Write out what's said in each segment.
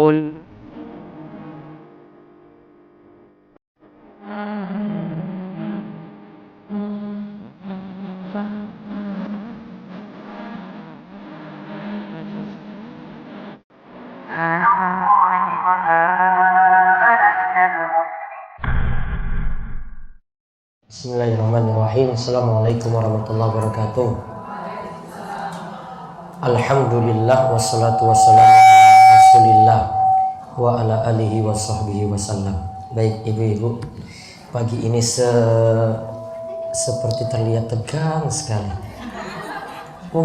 قل Bismillahirrahmanirrahim. Assalamualaikum warahmatullahi wabarakatuh. Alhamdulillah wassalatu wassalamu ala Rasulillah wa ala alihi wa sahbihi wasallam. Baik ibu-ibu, pagi ini seperti terlihat tegang sekali.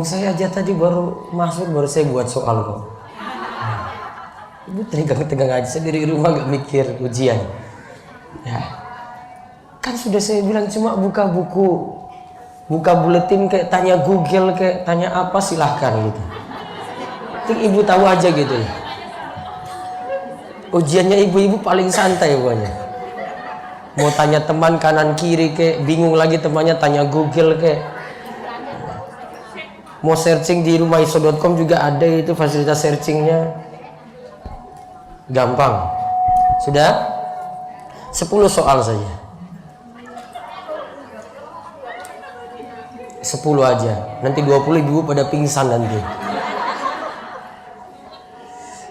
Saya aja tadi baru masuk, baru saya buat soal kok. Ibu tegang-tegang aja, saya dari rumah gak mikir ujian. Ya. Kan sudah saya bilang cuma buka buku, buka buletin, kayak tanya Google, kayak tanya apa silahkan gitu. Penting ibu tahu aja gitu ya. Ujiannya ibu-ibu paling santai pokoknya. Mau tanya teman kanan kiri kayak bingung lagi temannya, tanya Google kayak. Mau searching di rumaiso.com juga ada itu fasilitas searchingnya. Gampang. Sudah? 10 soal saja. 10 aja, nanti 20 ibu pada pingsan nanti.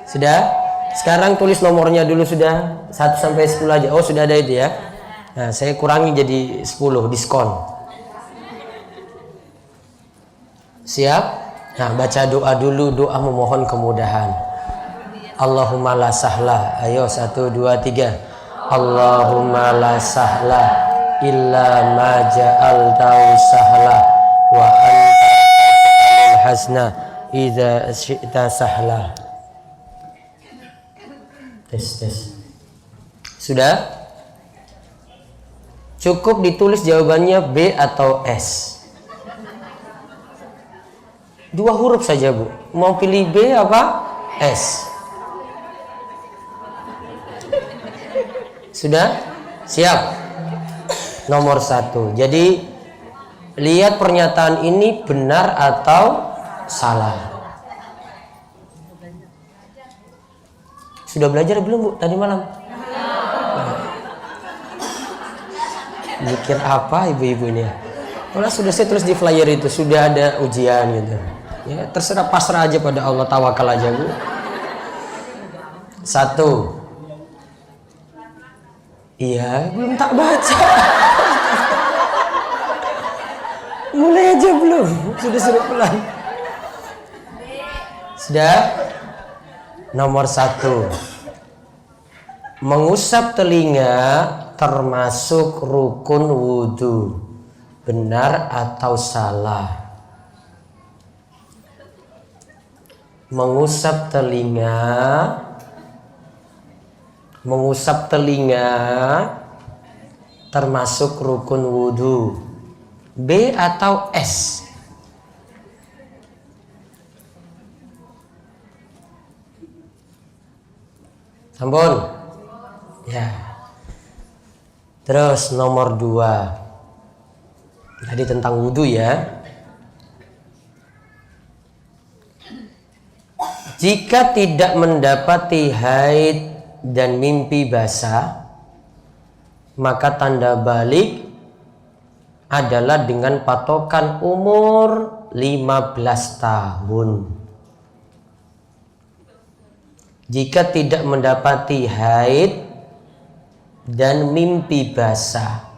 Sudah? Sekarang tulis nomornya dulu sudah, 1 sampai 10 aja. Oh sudah ada itu ya. Nah saya kurangi jadi 10, diskon. Siap? Nah baca doa dulu, doa memohon kemudahan. Allahumma la sahla. Ayo 1, 2, 3. Allahumma la sahla illa ma ja'altahu sahla wa anta taj'alul hazna idza syi'ta sahla. Tes. Sudah? Cukup ditulis jawabannya B atau S. 2 huruf saja, Bu. Mau pilih B apa S? Sudah? Siap? Nomor 1. Jadi lihat pernyataan ini benar atau salah. Sudah belajar belum, Bu, tadi malam? Mikir apa ibu-ibu ini? Kalau sudah saya tulis di flyer itu, sudah ada ujian gitu. Ya, terserah, pasrah aja pada Allah, tawakal aja, Bu. 1. Iya, belum tak baca. Mulai aja belum? Sudah suruh pelan. Sudah? Nomor 1. Mengusap telinga termasuk rukun wudhu. Benar atau salah? Mengusap telinga termasuk rukun wudhu. B atau S? Sampun? Ya. Terus nomor 2. Tadi tentang wudhu ya. Jika tidak mendapati haid dan mimpi basah, maka tanda balik adalah dengan patokan umur 15 tahun. Jika tidak mendapati haid dan mimpi basah,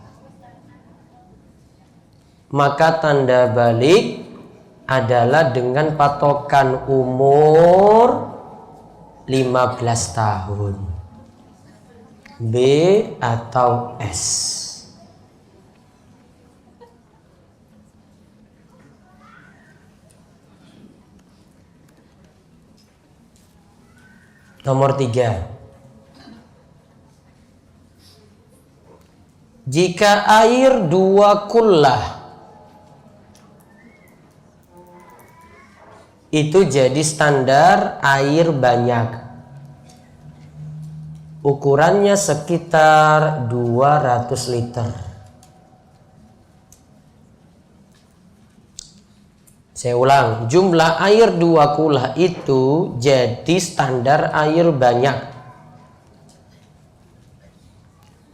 maka tanda balik adalah dengan patokan umur 15 tahun. B atau S? Nomor 3. Jika air 2 kullah itu jadi standar air banyak. Ukurannya sekitar 200 liter. Saya ulang, jumlah air 2 kula itu jadi standar air banyak.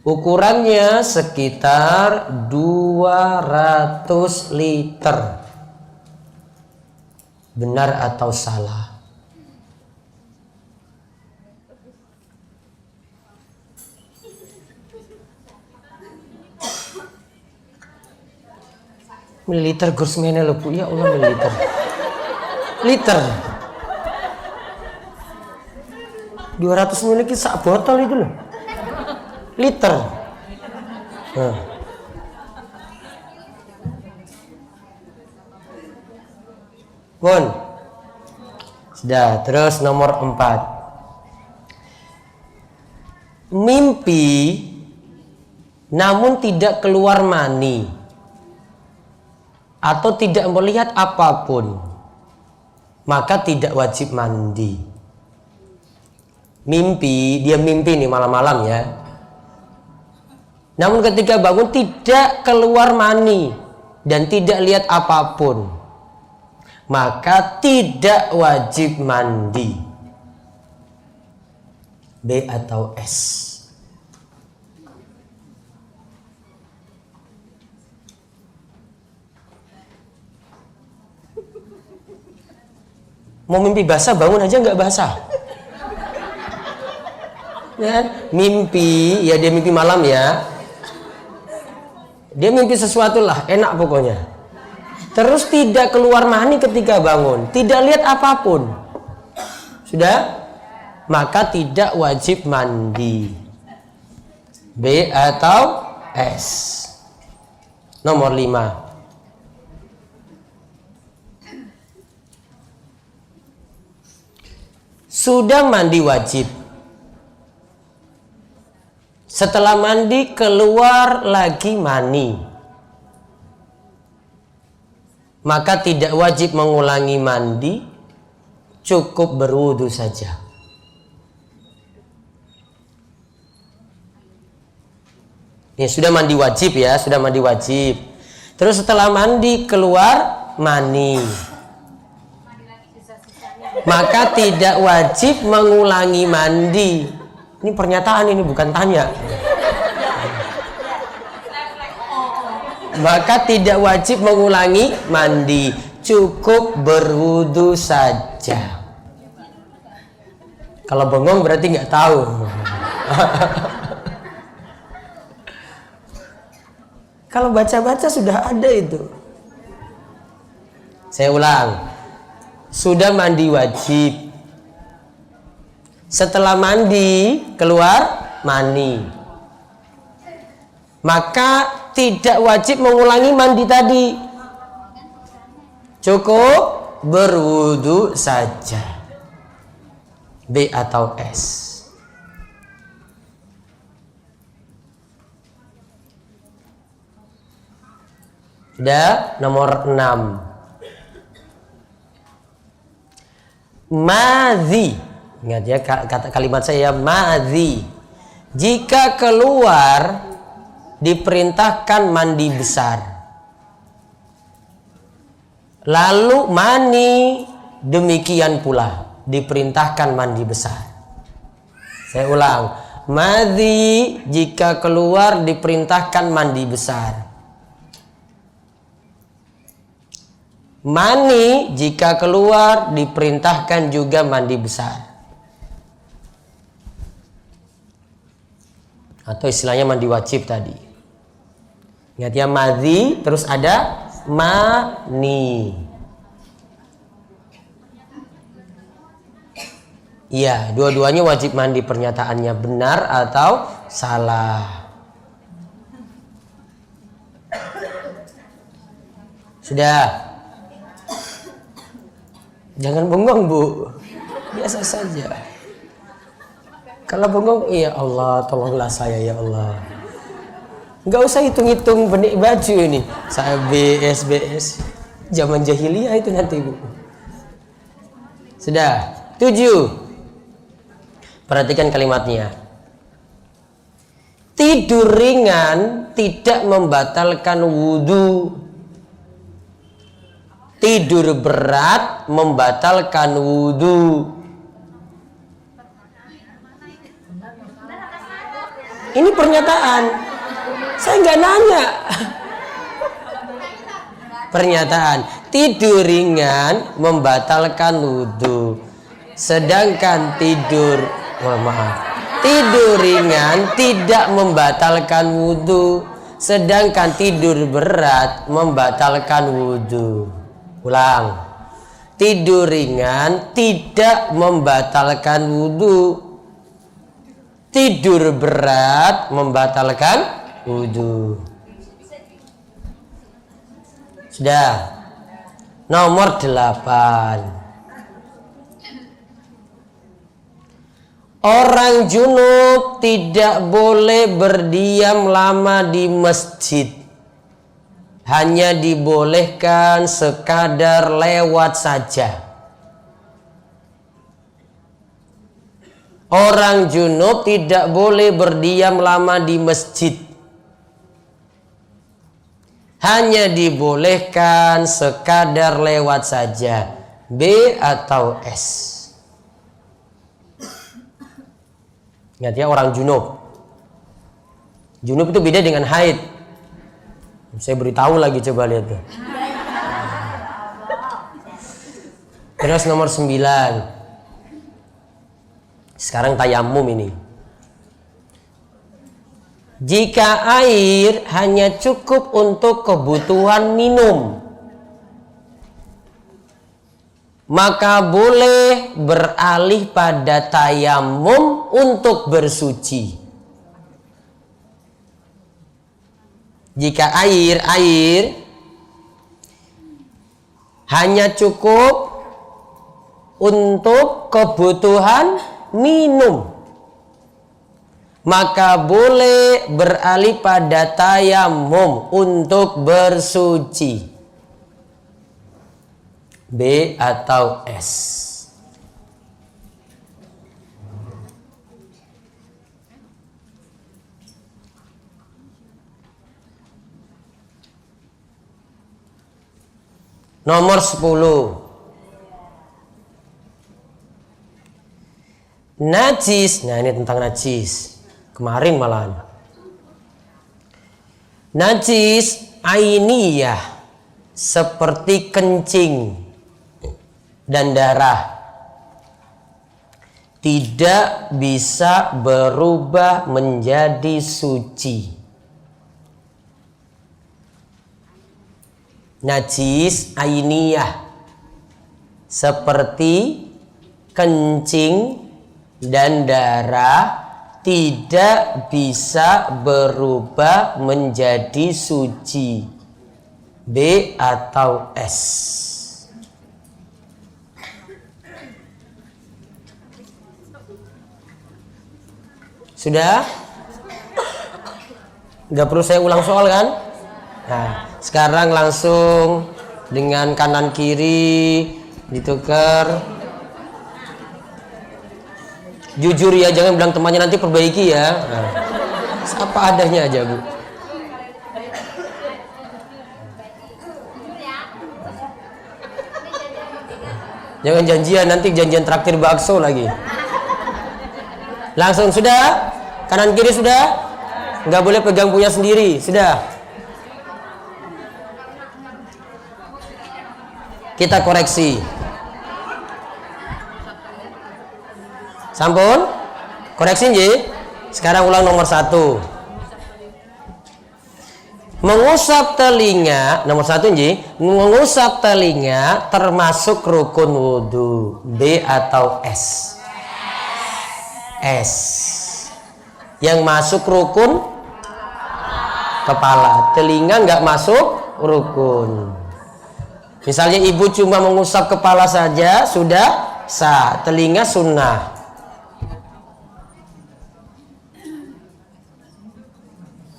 Ukurannya sekitar 200 liter. Benar atau salah? Mililiter gursmene lho Bu, ya Allah mililiter. Liter. 200 ml sak botol itu loh. Liter. Nah. Pun. Sudah, terus nomor 4. Mimpi namun tidak keluar mani atau tidak melihat apapun, maka tidak wajib mandi. Mimpi, dia mimpi nih malam-malam ya. Namun ketika bangun tidak keluar mani dan tidak lihat apapun, maka tidak wajib mandi. B atau S? Mau mimpi basah bangun aja nggak basah. Ya, mimpi, ya dia mimpi malam ya. Dia mimpi sesuatu lah, enak pokoknya. Terus tidak keluar mani ketika bangun, tidak lihat apapun. Sudah? Maka tidak wajib mandi. B atau S? Nomor 5. Sudah mandi wajib. Setelah mandi keluar lagi mani, maka tidak wajib mengulangi mandi, cukup berwudu saja. Ya, sudah mandi wajib ya, sudah mandi wajib. Terus setelah mandi keluar mani, maka tidak wajib mengulangi mandi. Ini pernyataan, ini bukan tanya. Maka tidak wajib mengulangi mandi, cukup berwudu saja. Kalau bengong berarti nggak tahu. Kalau baca-baca sudah ada itu. Saya ulang. Sudah mandi wajib. Setelah mandi keluar mani, maka tidak wajib mengulangi mandi tadi, cukup berwudu saja. B atau S? Sudah. Nomor 6. Madhi. Ingat ya kata kalimat saya, madhi. Jika keluar diperintahkan mandi besar, lalu mani demikian pula diperintahkan mandi besar. Saya ulang, madhi jika keluar diperintahkan mandi besar, mani jika keluar diperintahkan juga mandi besar. Atau istilahnya mandi wajib tadi. Ingat ya, madhi terus ada mani. Iya, dua-duanya wajib mandi. Pernyataannya benar atau salah? Sudah. Jangan bengong Bu, biasa saja. Kalau bengong, ya Allah tolonglah saya ya Allah. Nggak usah hitung-hitung benik baju ini. Saya BS zaman jahiliyah itu nanti Bu. Sudah. 7. Perhatikan kalimatnya. Tidur ringan tidak membatalkan wudu. Tidur berat membatalkan wudhu. Ini pernyataan. Saya nggak nanya. Pernyataan. Tidur ringan membatalkan wudhu. Sedangkan tidur ringan tidak membatalkan wudhu. Sedangkan tidur berat membatalkan wudhu. Ulang. Tidur ringan tidak membatalkan wudhu. Tidur berat membatalkan wudhu. Sudah. Nomor 8. Orang junub tidak boleh berdiam lama di masjid. Hanya dibolehkan sekadar lewat saja. Orang junub tidak boleh berdiam lama di masjid. Hanya dibolehkan sekadar lewat saja. B atau S? Ingat ya, orang junub. Junub itu beda dengan haid. Saya beritahu lagi, coba lihat tuh. Terus nomor 9. Sekarang tayamum ini. Jika air hanya cukup untuk kebutuhan minum, maka boleh beralih pada tayamum untuk bersuci. Jika air hanya cukup untuk kebutuhan minum, maka boleh beralih pada tayamum untuk bersuci. B atau S? Nomor 10. Najis. Nah, ini tentang najis. Kemarin malahan. Najis ainiyah, seperti kencing dan darah, tidak bisa berubah menjadi suci. Najis ainiyah, seperti kencing dan darah, tidak bisa berubah menjadi suci. B atau S? Sudah? Nggak perlu saya ulang soal kan? Nah, sekarang langsung dengan kanan kiri ditukar. Jujur ya, jangan bilang temannya nanti perbaiki ya. Nah, apa adanya aja, Bu. Jangan janjian, nanti janjian traktir bakso lagi. Langsung sudah? Kanan kiri sudah? Nggak boleh pegang punya sendiri, sudah? Kita koreksi. Sampun? Koreksi nji. Sekarang ulang nomor 1. Mengusap telinga, nomor 1 nji. Mengusap telinga termasuk rukun wudhu. B atau S? S. Yang masuk rukun kepala. Telinga nggak masuk rukun. Misalnya ibu cuma mengusap kepala saja sudah sah, telinga sunnah.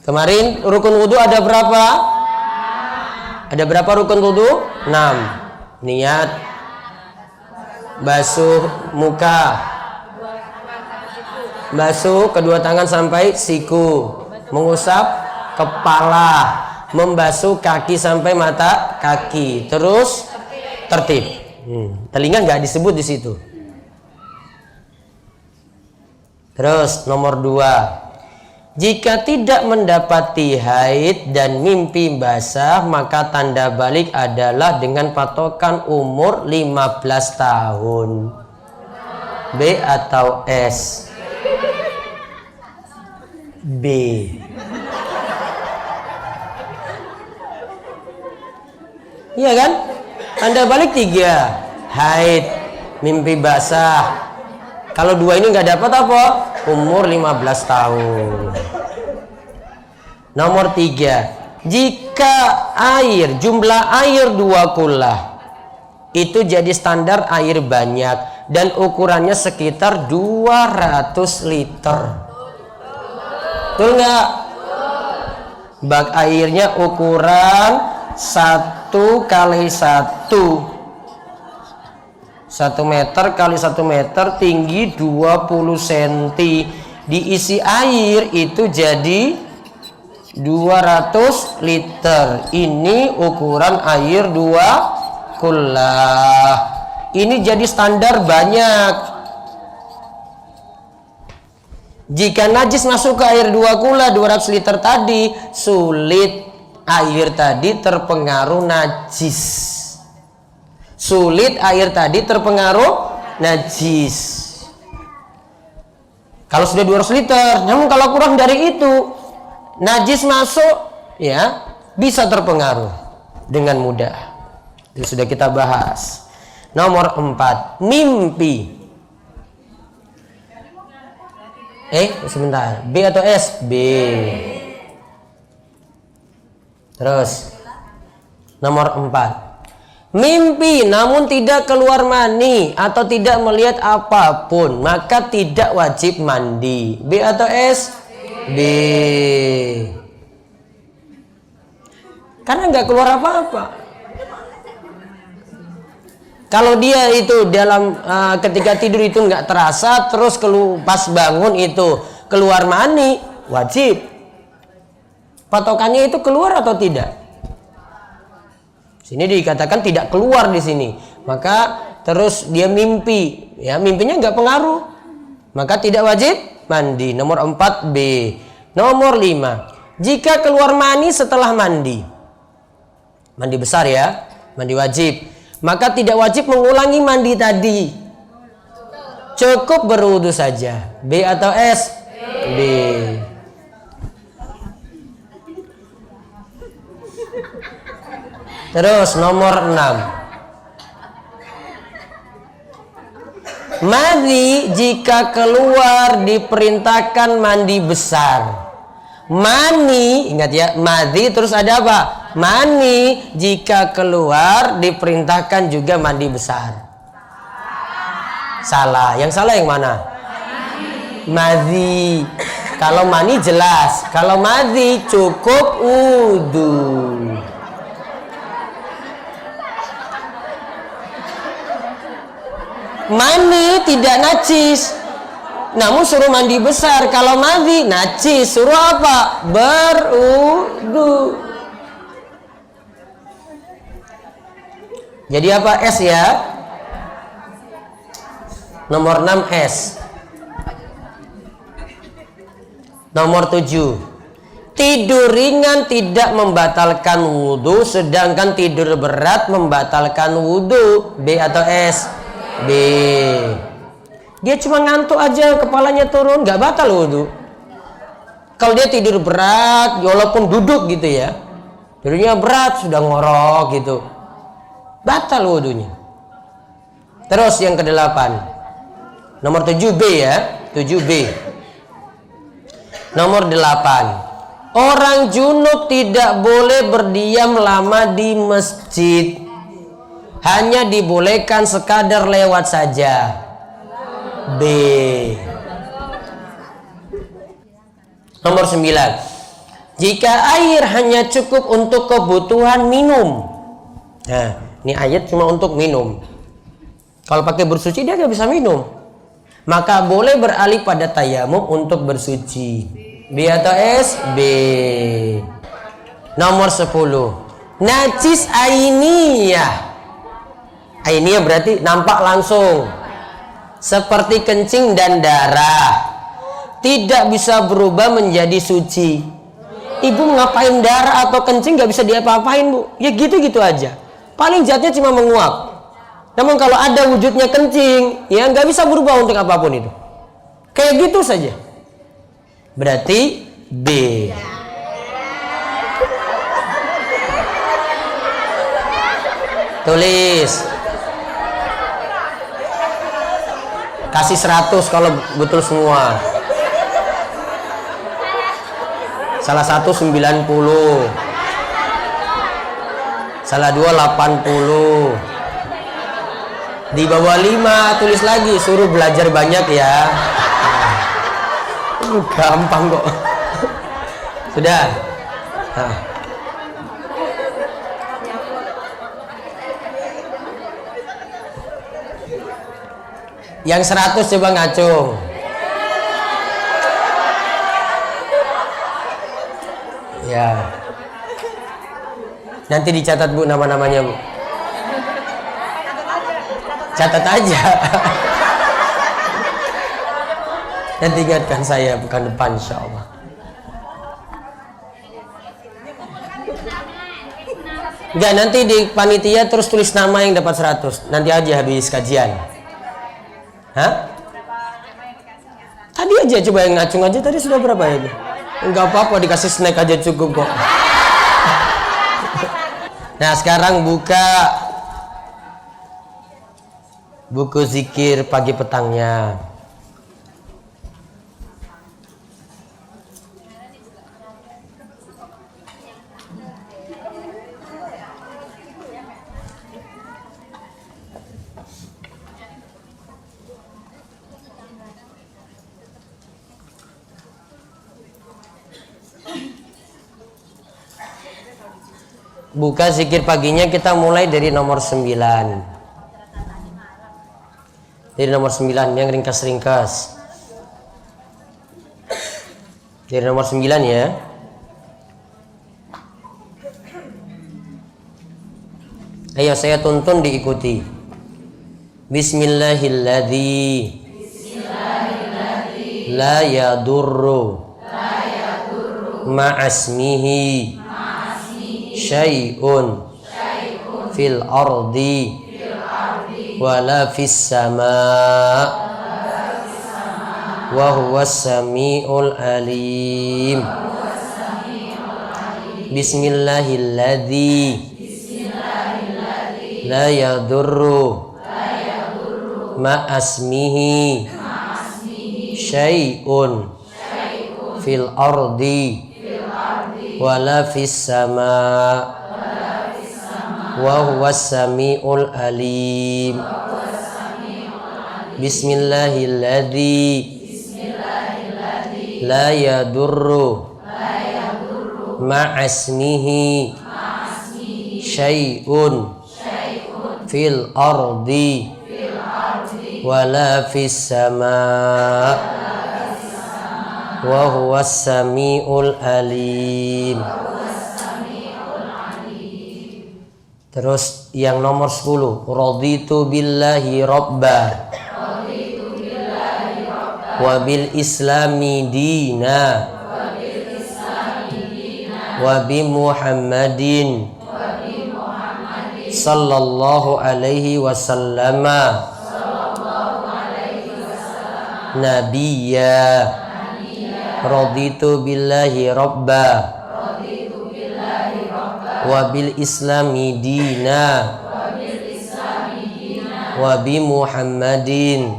Kemarin rukun wudhu ada berapa? Ada berapa rukun wudhu? 6. Niat, basuh muka, basuh kedua tangan sampai siku, mengusap kepala, membasuh kaki sampai mata kaki, terus tertib. Telinga nggak disebut di situ. Terus nomor 2, jika tidak mendapati haid dan mimpi basah, maka tanda balik adalah dengan patokan umur 15 tahun. B atau S? B. Iya kan? Tanda balik 3, haid, mimpi basah. Kalau 2 ini nggak dapat apa? Umur 15 tahun. Nomor 3, jika jumlah air 2 kullah itu jadi standar air banyak dan ukurannya sekitar 200 liter. Betul nggak? Bak airnya ukuran 1 kali 1 meter kali 1 meter, tinggi 20 cm, diisi air itu jadi 200 liter. Ini ukuran air 2 kullah. Ini jadi standar banyak. Jika najis masuk ke air 2 kullah 200 liter tadi, sulit air tadi terpengaruh najis. Sulit air tadi terpengaruh najis. Kalau sudah 200 liter, namun kalau kurang dari itu, najis masuk, ya, bisa terpengaruh dengan mudah. Itu sudah kita bahas. Nomor 4, mimpi. Sebentar. B atau S? B. Terus nomor 4, mimpi namun tidak keluar mani atau tidak melihat apapun, maka tidak wajib mandi. B atau S? B. Karena nggak keluar apa-apa. Kalau dia itu dalam ketika tidur itu nggak terasa, terus pas bangun itu keluar mani, wajib. Patokannya itu keluar atau tidak? Sini dikatakan tidak keluar di sini. Maka terus dia mimpi, ya, mimpinya nggak pengaruh, maka tidak wajib mandi. Nomor 4 B. Nomor 5, jika keluar mani setelah mandi besar, ya, mandi wajib, maka tidak wajib mengulangi mandi tadi, cukup berwudu saja. B atau S? B. Terus nomor 6, mani jika keluar diperintahkan mandi besar. Mani, ingat ya, madi terus ada apa? Mani jika keluar diperintahkan juga mandi besar. Salah. Yang salah yang mana? Madi. Kalau mani jelas, kalau madi cukup wudu. Mani tidak najis, namun suruh mandi besar. Kalau mandi najis, suruh apa? Berwudu. Jadi apa? S, ya. Nomor 6 S. Nomor 7, tidur ringan tidak membatalkan wudu, sedangkan tidur berat membatalkan wudu. B atau S? B. Dia cuma ngantuk aja, kepalanya turun, nggak batal wudu. Kalau dia tidur berat, walaupun duduk gitu, ya, tidurnya berat, sudah ngorok gitu, batal wudunya. Terus yang ke-8, nomor 7B, ya, 7B. Nomor 8, orang junub tidak boleh berdiam lama di masjid, hanya dibolehkan sekadar lewat saja. B. Nomor 9, jika air hanya cukup untuk kebutuhan minum. Nah, ini ayat cuma untuk minum. Kalau pakai bersuci dia nggak bisa minum, maka boleh beralih pada tayamum untuk bersuci. B atau S? B. Nomor 10, najis ainiyah. Ini berarti nampak langsung. Seperti kencing dan darah. Tidak bisa berubah menjadi suci. Ibu ngapain darah atau kencing gak bisa diapa-apain, Bu? Ya gitu-gitu aja. Paling jatuhnya cuma menguap. Namun kalau ada wujudnya kencing, ya gak bisa berubah untuk apapun itu. Kayak gitu saja. Berarti B. Tulis. Kasih 100 kalau betul semua. Salah satu 90. Salah dua 80. Di bawah 5 tulis lagi, suruh belajar banyak ya. Gampang kok. Sudah. Nah. Yang 100 coba ngacung. Ya. Nanti dicatat, Bu, nama-namanya, Bu. Catat aja. Nanti ingatkan saya bukan depan, insya Allah. Enggak, nanti di panitia terus tulis nama yang dapat 100. Nanti aja habis kajian. Hah? Tadi aja coba yang ngacung aja, tadi sudah berapa ya? Enggak apa-apa, dikasih snack aja cukup kok. Nah, sekarang buka buku zikir pagi petangnya. Buka zikir paginya, kita mulai dari nomor 9. Dari nomor 9 yang ringkas-ringkas. Dari nomor 9 ya. Ayo saya tuntun, diikuti. Bismillahilladzi la yadurru ma'asmihi syai'un fil ardi wala fis sama' wa huwas sami'ul alim. Bismillahilladzi la yadurru ma'asmihi syai'un fil ardi wala fis sama' wa huwas sami'ul alim. Bismillahilladzi la yadurru ma'asmihi syai'un fil ardi wala fis sama' wa huwas sami'ul alim. Terus yang nomor 10, raditu billahi rabba wa bil islami dina wa bi muhammadin sallallahu alaihi wasallama nabiyya. Raditu billahi rabba wa bil islami dina wa bi muhammadin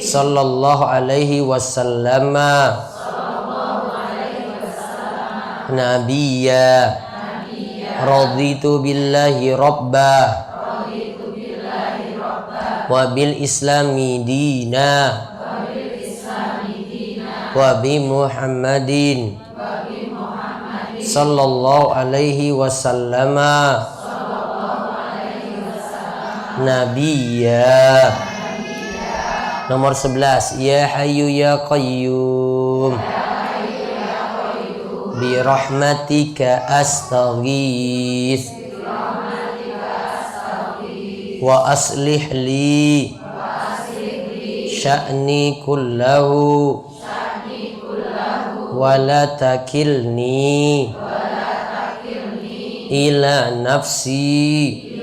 sallallahu alaihi wasallama nabiyya. Raditu billahi rabba wa bil islami dina wa bi muhammadin sallallahu alaihi wasallama nabiyya. Nomor 11, ya hayyu ya qayyum bi rahmatika astaghits wa aslih li sya'ni kullahu wa la takilni ila nafsi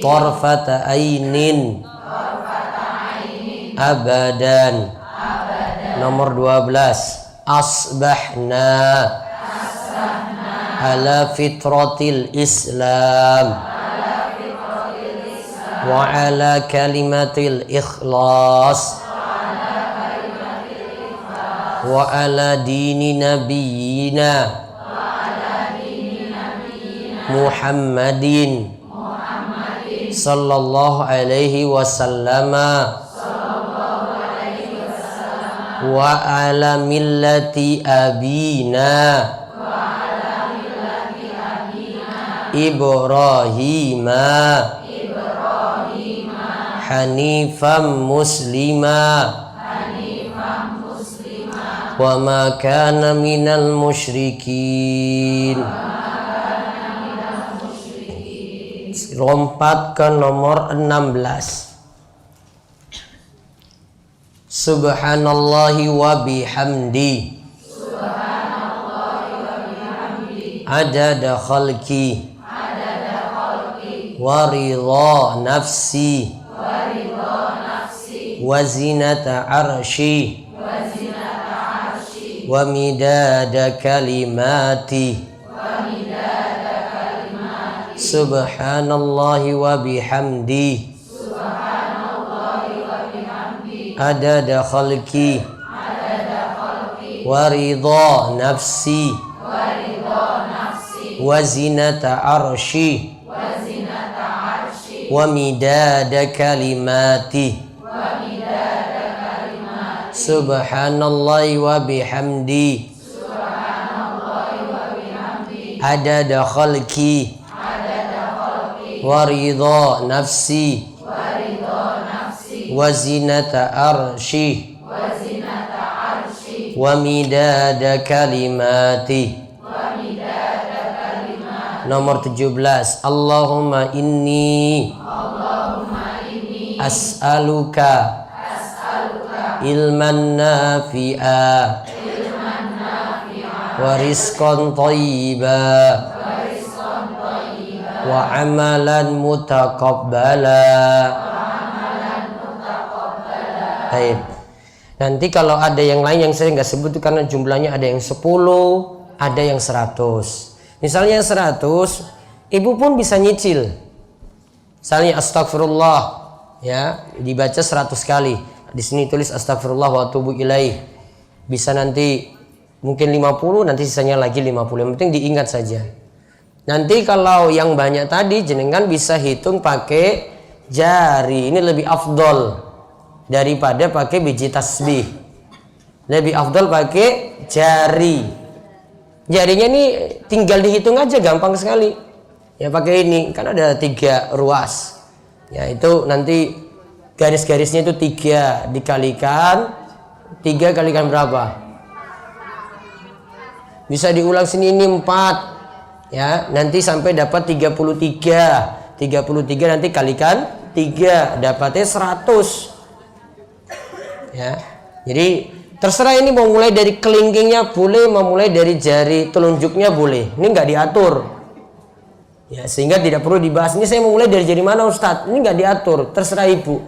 tarfata ainin abadan. Nomor 12, asbahna ala fitratil Islam wa ala kalimatil ikhlas wa ala dini nabiyyina Muhammadin sallallahu alaihi wasallam wa ala millati abina Ibrahima hanifam muslima wa ma kana minal musyrikin. Lompat ke nomor 16. Subhanallahi wa bihamdi adada khalqi wa ridha nafsi wa zinata arshi wa midada kalimati. Subhanallahi wa bihamdi adada khalqi wa ridha nafsi wa zinata arshi wa midada kalimati. Subhanallahi wa bihamdi adada khalqi wa ridha nafsi wa zinata arshi wa midada kalimati. Nomor 17, Allahumma inni as'aluka ilman nafi'a wa rizqan thayyiba wa amalan mutaqabbala. Baik. Nanti kalau ada yang lain yang saya nggak sebut itu karena jumlahnya ada yang 10, ada yang 100. Misalnya 100, ibu pun bisa nyicil. Misalnya astagfirullah, ya, dibaca 100 kali. Di sini tulis astagfirullah wa atubu ilaih. Bisa nanti mungkin 50, nanti sisanya lagi 50. Yang penting diingat saja. Nanti kalau yang banyak tadi jenengan bisa hitung pakai jari. Ini lebih afdol daripada pakai biji tasbih. Lebih afdol pakai jari. Jarinya ini tinggal dihitung aja, gampang sekali. Ya pakai ini, kan ada 3 ruas. Ya itu nanti garis-garisnya itu 3 dikalikan. 3 kalikan berapa? Bisa diulang sini ini 4. Ya, nanti sampai dapat 33. 33 nanti kalikan 3, dapatnya 100. Ya. Jadi terserah ini mau mulai dari kelingkingnya boleh, mau mulai dari jari telunjuknya boleh. Ini nggak diatur. Ya, sehingga tidak perlu dibahas. Ini saya mau mulai dari jari mana Ustadz? Ini nggak diatur. Terserah ibu.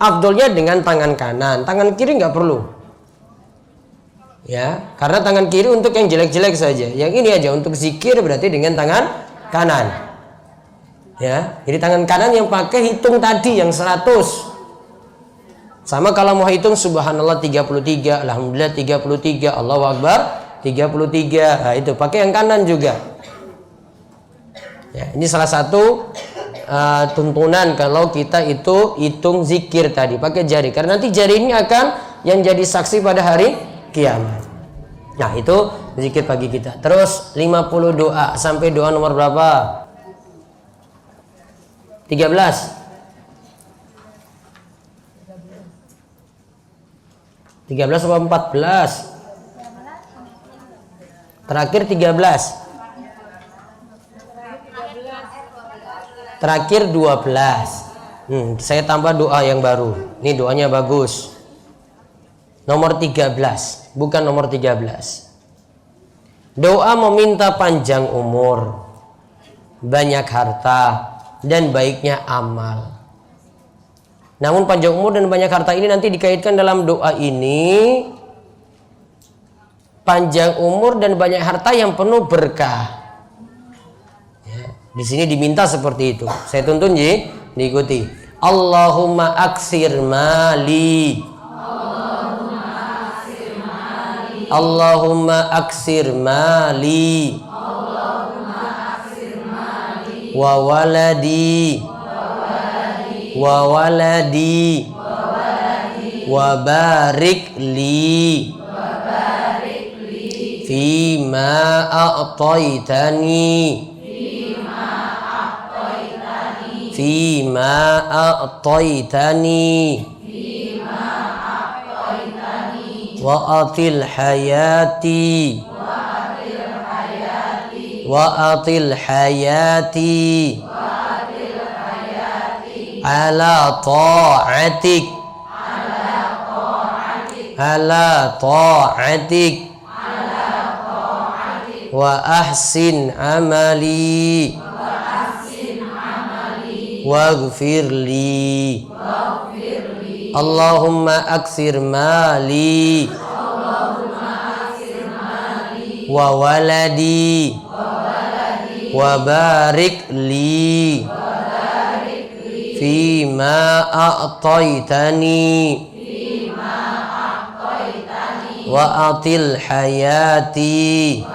Afdolnya dengan tangan kanan, tangan kiri nggak perlu. Ya, karena tangan kiri untuk yang jelek-jelek saja. Yang ini aja untuk zikir berarti dengan tangan kanan. Ya, jadi tangan kanan yang pakai hitung tadi yang 100. Sama kalau mau hitung subhanallah 33, alhamdulillah 33, Allahu akbar 33. Nah, itu pakai yang kanan juga. Ya, ini salah satu tuntunan kalau kita itu hitung zikir tadi pakai jari. Karena nanti jari ini akan yang jadi saksi pada hari kiamat. Nah, itu zikir pagi kita. Terus 50 doa. Sampai doa nomor berapa? 13. 13 atau 14? Terakhir 13. Terakhir 12. Saya tambah doa yang baru. Ini doanya bagus. Nomor 13, bukan nomor 13. Doa meminta panjang umur, banyak harta, dan baiknya amal. Namun panjang umur dan banyak harta ini nanti dikaitkan dalam doa ini. Panjang umur dan banyak harta yang penuh berkah. Ya, di sini diminta seperti itu. Saya tuntun ji, diikuti. Allahumma aksir mali. Allahumma aksir mali. Wa waladi. Wa waladi. Wa barik li. Fima a'taitani. Fima a'taitani. Wa atil hayati. Wa atil hayati. Ala ta'atik. Ala ta'atik. Wa ahsin amali. Waghfir li. Allahumma aksir mali. Wa waladi. Wa barik li. Fima a'taitani. Wa atil hayati.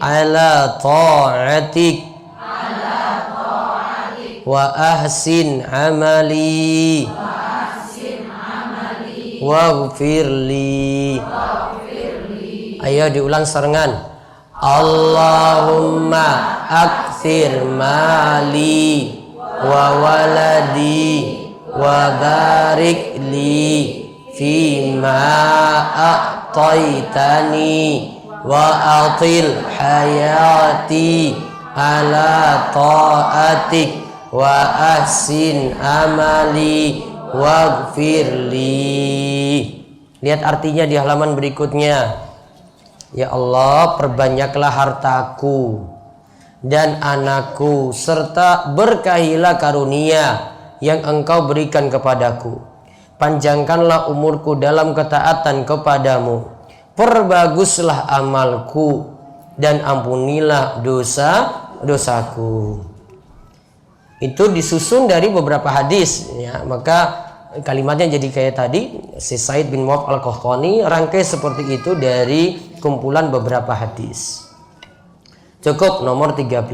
Ala ta'atik. Wa ahsin amali. Waghfir li. Ayo diulang serengan. Allahumma aktsir mali wa waladi wa barik li fima a'taitani wa atil hayati ala ta'atik wa ahsin amali waghfirli. Lihat artinya di halaman berikutnya. Ya Allah, perbanyaklah hartaku dan anakku serta berkahilah karunia yang Engkau berikan kepadaku. Panjangkanlah umurku dalam ketaatan kepadamu. Perbaguslah amalku dan ampunilah dosa-dosaku. Itu disusun dari beberapa hadis ya, maka kalimatnya jadi kayak tadi si Said bin Mu'adh al-Qahtani rangkai seperti itu dari kumpulan beberapa hadis. Cukup nomor 13.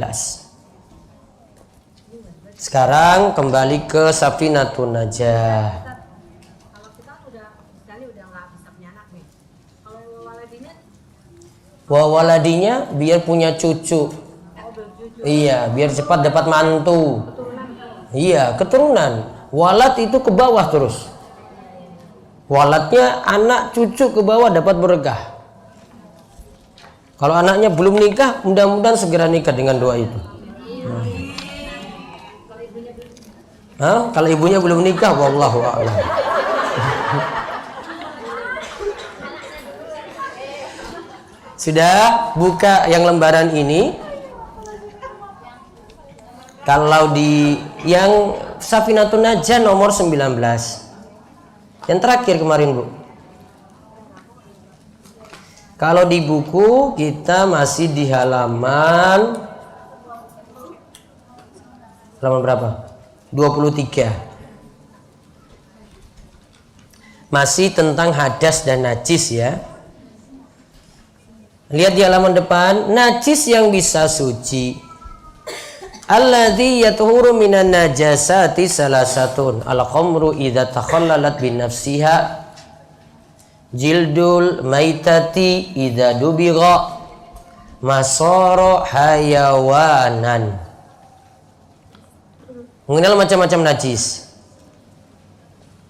Sekarang kembali ke Safinatun Najah. Kalau kita udah nggak bisa punya anak nih. Kalau waladinya? Waladinya biar punya cucu. Iya, biar cepat dapat mantu. Iya, keturunan. Walad itu ke bawah terus. Waladnya anak cucu ke bawah dapat berkah. Kalau anaknya belum nikah, mudah-mudahan segera nikah dengan doa itu. Kalau ibunya belum nikah, wallahu a'lam. Sudah buka yang lembaran ini. Kalau di yang Safinatun Najah nomor 19. Yang terakhir kemarin, Bu. Kalau di buku kita masih di halaman berapa? 23. Masih tentang hadas dan najis ya. Lihat di halaman depan, najis yang bisa suci. Alladzi yatuhuru minan najasati salasatun al-khamru idza takhallalat bin nafsiha jildul maitati idza dubigha masara hayawanan. Mengenal macam-macam najis.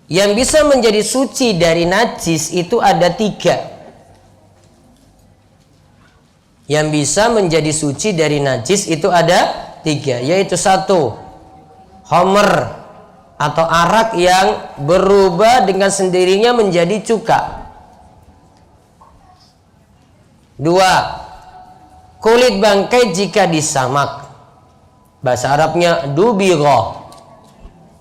Yang bisa menjadi suci dari najis itu ada 3. Yang bisa menjadi suci dari najis itu ada 3, yaitu 1, homer atau arak yang berubah dengan sendirinya menjadi cuka. 2, kulit bangkai jika disamak, bahasa Arabnya dubigha.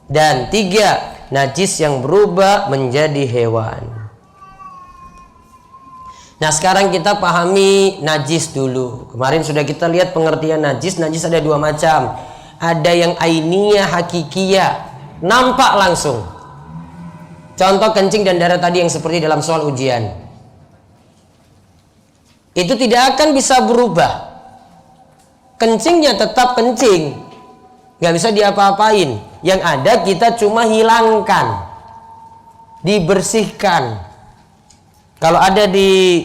Dan 3, najis yang berubah menjadi hewan. Nah, sekarang kita pahami najis dulu. Kemarin sudah kita lihat pengertian najis. Najis ada 2 macam. Ada yang ainiyah, hakikiyah, nampak langsung. Contoh kencing dan darah tadi yang seperti dalam soal ujian. Itu tidak akan bisa berubah. Kencingnya tetap kencing, nggak bisa diapa-apain. Yang ada kita cuma hilangkan, dibersihkan. Kalau ada di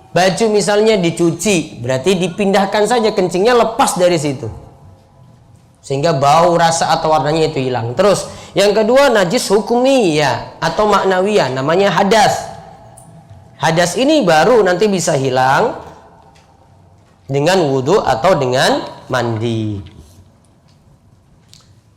baju misalnya dicuci, berarti dipindahkan saja, kencingnya lepas dari situ, sehingga bau, rasa atau warnanya itu hilang. Terus yang kedua, najis hukumiyah atau maknawiyah, namanya hadas. Hadas ini baru nanti bisa hilang dengan wudhu atau dengan mandi.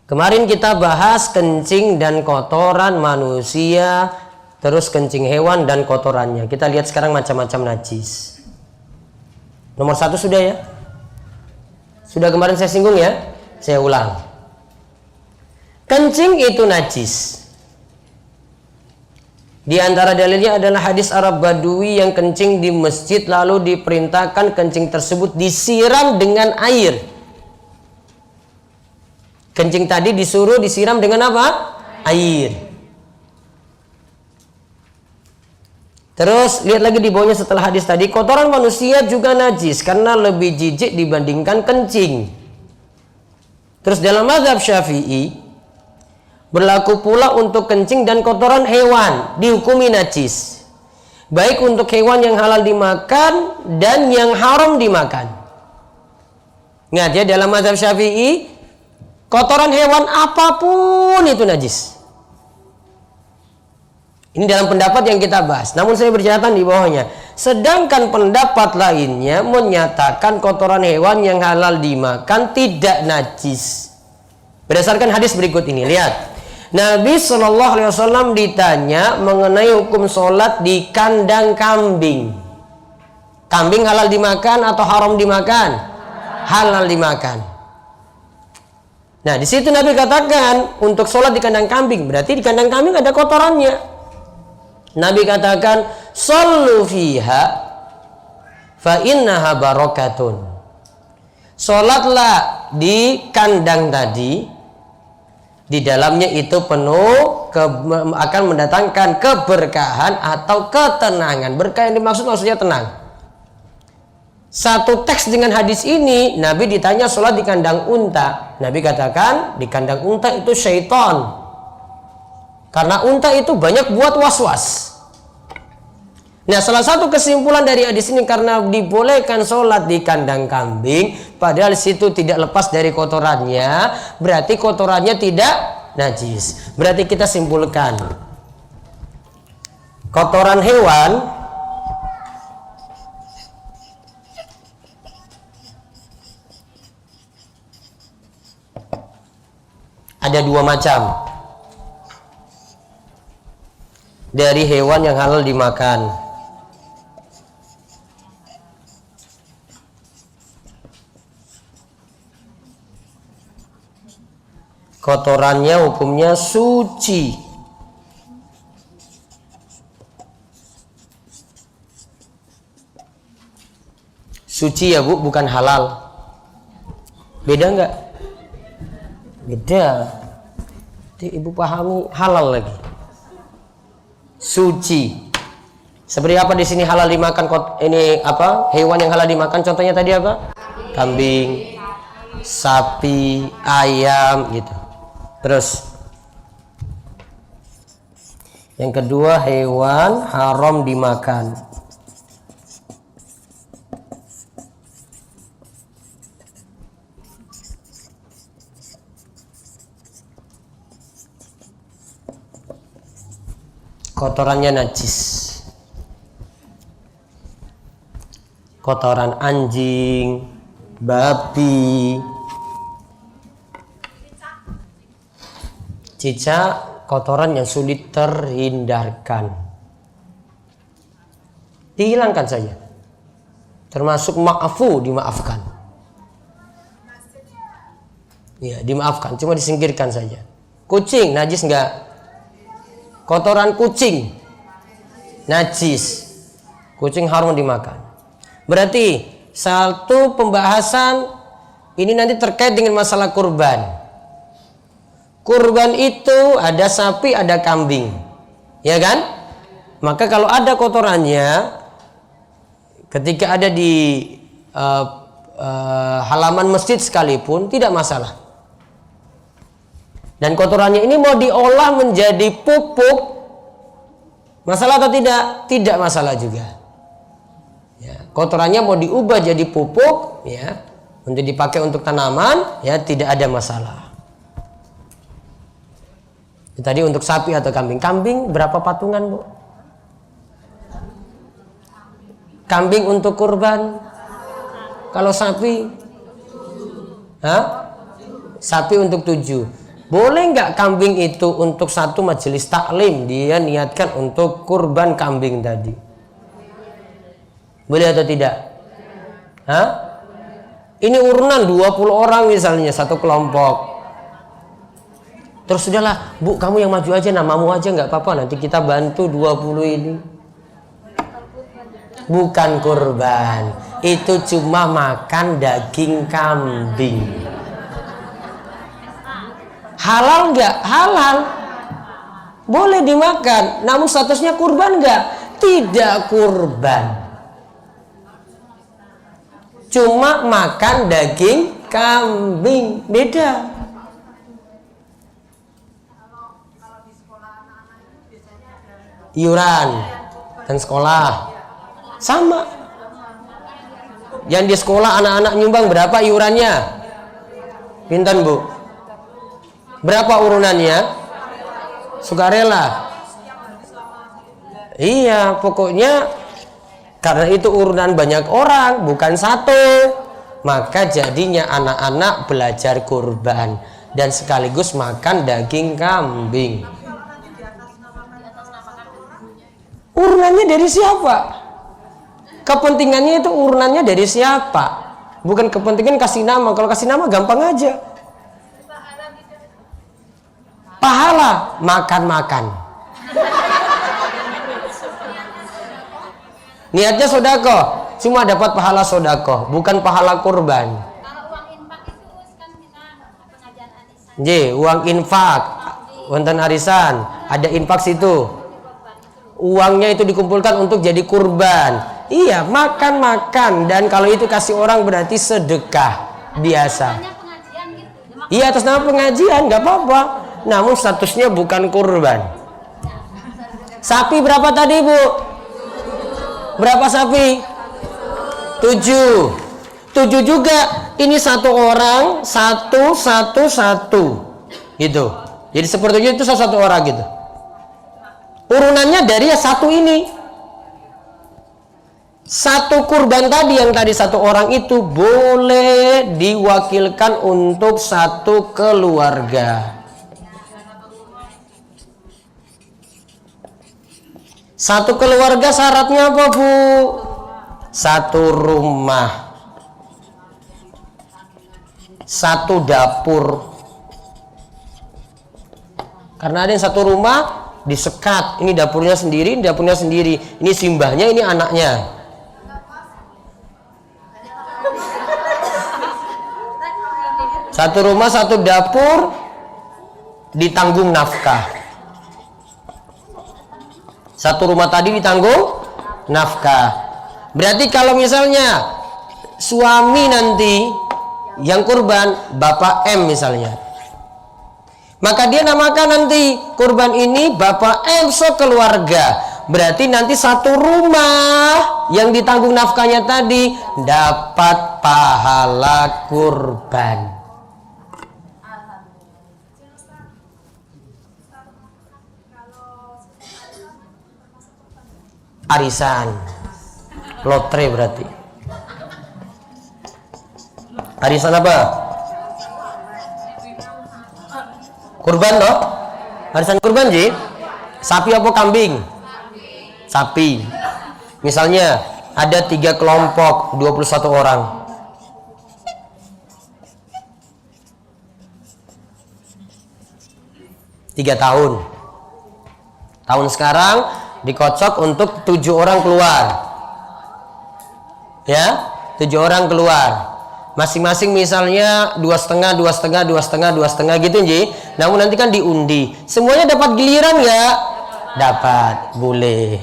Kemarin kita bahas kencing dan kotoran manusia, terus kencing hewan dan kotorannya. Kita lihat sekarang macam-macam najis. Nomor 1 sudah ya? Sudah kemarin saya singgung ya? Saya ulang. Kencing itu najis. Di antara dalilnya adalah hadis Arab Badui yang kencing di masjid lalu diperintahkan kencing tersebut disiram dengan air. Kencing tadi disuruh disiram dengan apa? Air. Terus lihat lagi di bawahnya setelah hadis tadi, kotoran manusia juga najis karena lebih jijik dibandingkan kencing. Terus dalam mazhab Syafi'i berlaku pula untuk kencing dan kotoran hewan, dihukumi najis. Baik untuk hewan yang halal dimakan dan yang haram dimakan. Ingat ya, dalam mazhab Syafi'i kotoran hewan apapun itu najis. Ini dalam pendapat yang kita bahas. Namun saya bercatatan di bawahnya. Sedangkan pendapat lainnya menyatakan kotoran hewan yang halal dimakan tidak najis. Berdasarkan hadis berikut ini, lihat. Nabi SAW ditanya mengenai hukum sholat di kandang kambing. Kambing halal dimakan atau haram dimakan? Halal dimakan. Nah, di situ Nabi katakan untuk sholat di kandang kambing, berarti di kandang kambing ada kotorannya. Nabi katakan, "Shallu fiha fa innaha barakatun." Sholatlah di kandang tadi, di dalamnya itu penuh akan mendatangkan keberkahan atau ketenangan. Berkah yang dimaksud maksudnya tenang. Satu teks dengan hadis ini, Nabi ditanya sholat di kandang unta. Nabi katakan di kandang unta itu syaitan. Karena unta itu banyak buat was-was. Nah, salah satu kesimpulan dari hadis ini, karena dibolehkan sholat di kandang kambing, padahal situ tidak lepas dari kotorannya, berarti kotorannya tidak najis. Berarti kita simpulkan, kotoran hewan ada 2 macam dari hewan yang halal dimakan. Kotorannya hukumnya suci. Suci ya Bu, bukan halal. Beda enggak? Beda. Ibu pahami halal lagi. Suci. Seperti apa di sini halal dimakan? Ini apa? Hewan yang halal dimakan contohnya tadi apa? Kambing, sapi, ayam gitu. Terus yang kedua, hewan haram dimakan. Kotorannya najis. Kotoran anjing, babi, cicak, kotoran yang sulit terhindarkan. Dihilangkan saja. Termasuk ma'afu, dimaafkan. Ya, dimaafkan, cuma disingkirkan saja. Kucing, najis enggak? Kotoran kucing, najis. Kucing haram dimakan. Berarti satu pembahasan ini nanti terkait dengan masalah kurban. Kurban itu ada sapi, ada kambing, ya kan? Maka kalau ada kotorannya, ketika ada di halaman masjid sekalipun tidak masalah. Dan kotorannya ini mau diolah menjadi pupuk, masalah atau tidak? Tidak masalah juga. Ya, kotorannya mau diubah jadi pupuk, ya, untuk dipakai untuk tanaman, ya tidak ada masalah. Tadi untuk sapi atau kambing. Kambing berapa patungan, Bu? Kambing untuk kurban. Kalau sapi? Hah? Sapi untuk 7. Boleh nggak kambing itu untuk satu majelis taklim? Dia niatkan untuk kurban kambing tadi. Boleh atau tidak? Hah? Ini urunan 20 orang misalnya, satu kelompok. Terus sudahlah, Bu, kamu yang maju aja, namamu aja nggak apa-apa, nanti kita bantu 20 ini. Bukan kurban, itu cuma makan daging kambing. Halal nggak? Halal, boleh dimakan. Namun statusnya kurban nggak? Tidak kurban, cuma makan daging kambing, beda. Iuran dan sekolah sama. Yang di sekolah anak-anak nyumbang berapa iurannya? Pinten, Bu? Berapa urunannya? Sukarela. Iya, pokoknya karena itu urunan banyak orang, bukan satu, maka jadinya anak-anak belajar kurban dan sekaligus makan daging kambing. Urunannya dari siapa? Kepentingannya itu urunannya dari siapa? Bukan kepentingan kasih nama. Kalau kasih nama gampang aja. Pahala makan-makan. Niatnya sodako, cuma dapat pahala sodako, bukan pahala kurban. Kalau uang infak itu kan kita pengajian arisan. J, uang infak, wonten arisan, ada infak situ. Uangnya itu dikumpulkan untuk jadi kurban. Iya, makan-makan. Dan kalau itu kasih orang berarti sedekah biasa. Pengajian gitu. Iya, atas nama pengajian, nggak apa-apa. Namun statusnya bukan kurban. Sapi berapa tadi, Bu? Berapa sapi? 7. 7 juga. Ini satu orang, satu, gitu. Jadi sepertinya itu satu orang gitu. Urunannya dari satu ini. Satu kurban tadi, yang tadi satu orang itu boleh diwakilkan untuk satu keluarga. Satu keluarga syaratnya apa, Bu? Satu rumah, satu dapur. Karena ada yang satu rumah disekat, ini dapurnya sendiri, ini simbahnya, ini anaknya. Satu rumah, satu dapur, ditanggung nafkah. Satu rumah tadi ditanggung nafkah. Berarti kalau misalnya suami nanti yang kurban, Bapak M misalnya, maka dia namakan nanti kurban ini Bapak M sekeluarga. Berarti nanti satu rumah yang ditanggung nafkahnya tadi dapat pahala kurban. Arisan, lotre berarti. Arisan apa? Kurban loh. Warisan kurban Ji? Sapi apa kambing? Sapi. Misalnya ada 3 kelompok 21 orang. Tiga tahun sekarang dikocok untuk 7 orang keluar, ya, 7 orang keluar. Masing-masing misalnya 2,5, 2,5, 2,5, 2,5 gitu Ji. Namun nanti kan diundi. Semuanya dapat giliran nggak? Dapat, boleh.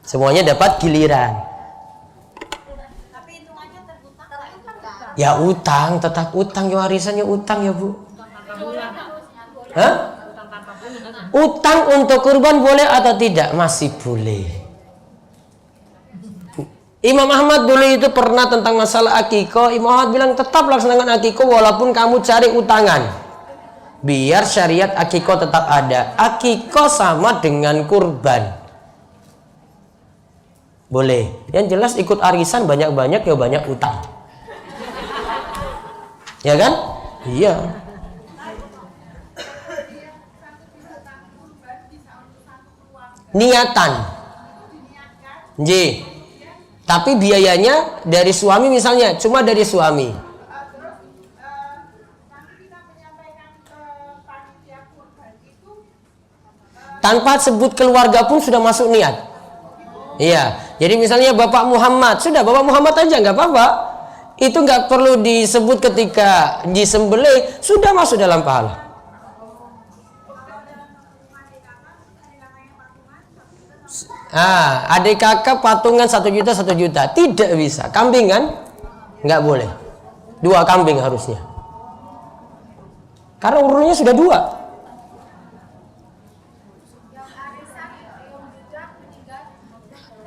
Semuanya dapat giliran. Tapi hitungannya terutang. Ya utang, tetap utang ya, warisannya utang ya Bu. Hah? Utang untuk kurban boleh atau tidak? Masih boleh. Imam Ahmad dulu itu pernah tentang masalah akikoh. Imam Ahmad bilang tetap laksanakan akikoh walaupun kamu cari utangan, biar syariat akikoh tetap ada. Akikoh sama dengan kurban, boleh. Yang jelas ikut arisan banyak-banyak ya banyak utang, ya kan? Iya. Niatan, Ji. Tapi biayanya dari suami misalnya, cuma dari suami. Tanpa sebut keluarga pun sudah masuk niat. Iya. Jadi misalnya Bapak Muhammad, sudah Bapak Muhammad aja nggak apa-apa. Itu nggak perlu disebut ketika disembelih, sudah masuk dalam pahala. Adik kakak patungan 1 juta 1 juta tidak bisa. Kambing kan nggak boleh, 2 kambing harusnya, karena urunnya sudah 2.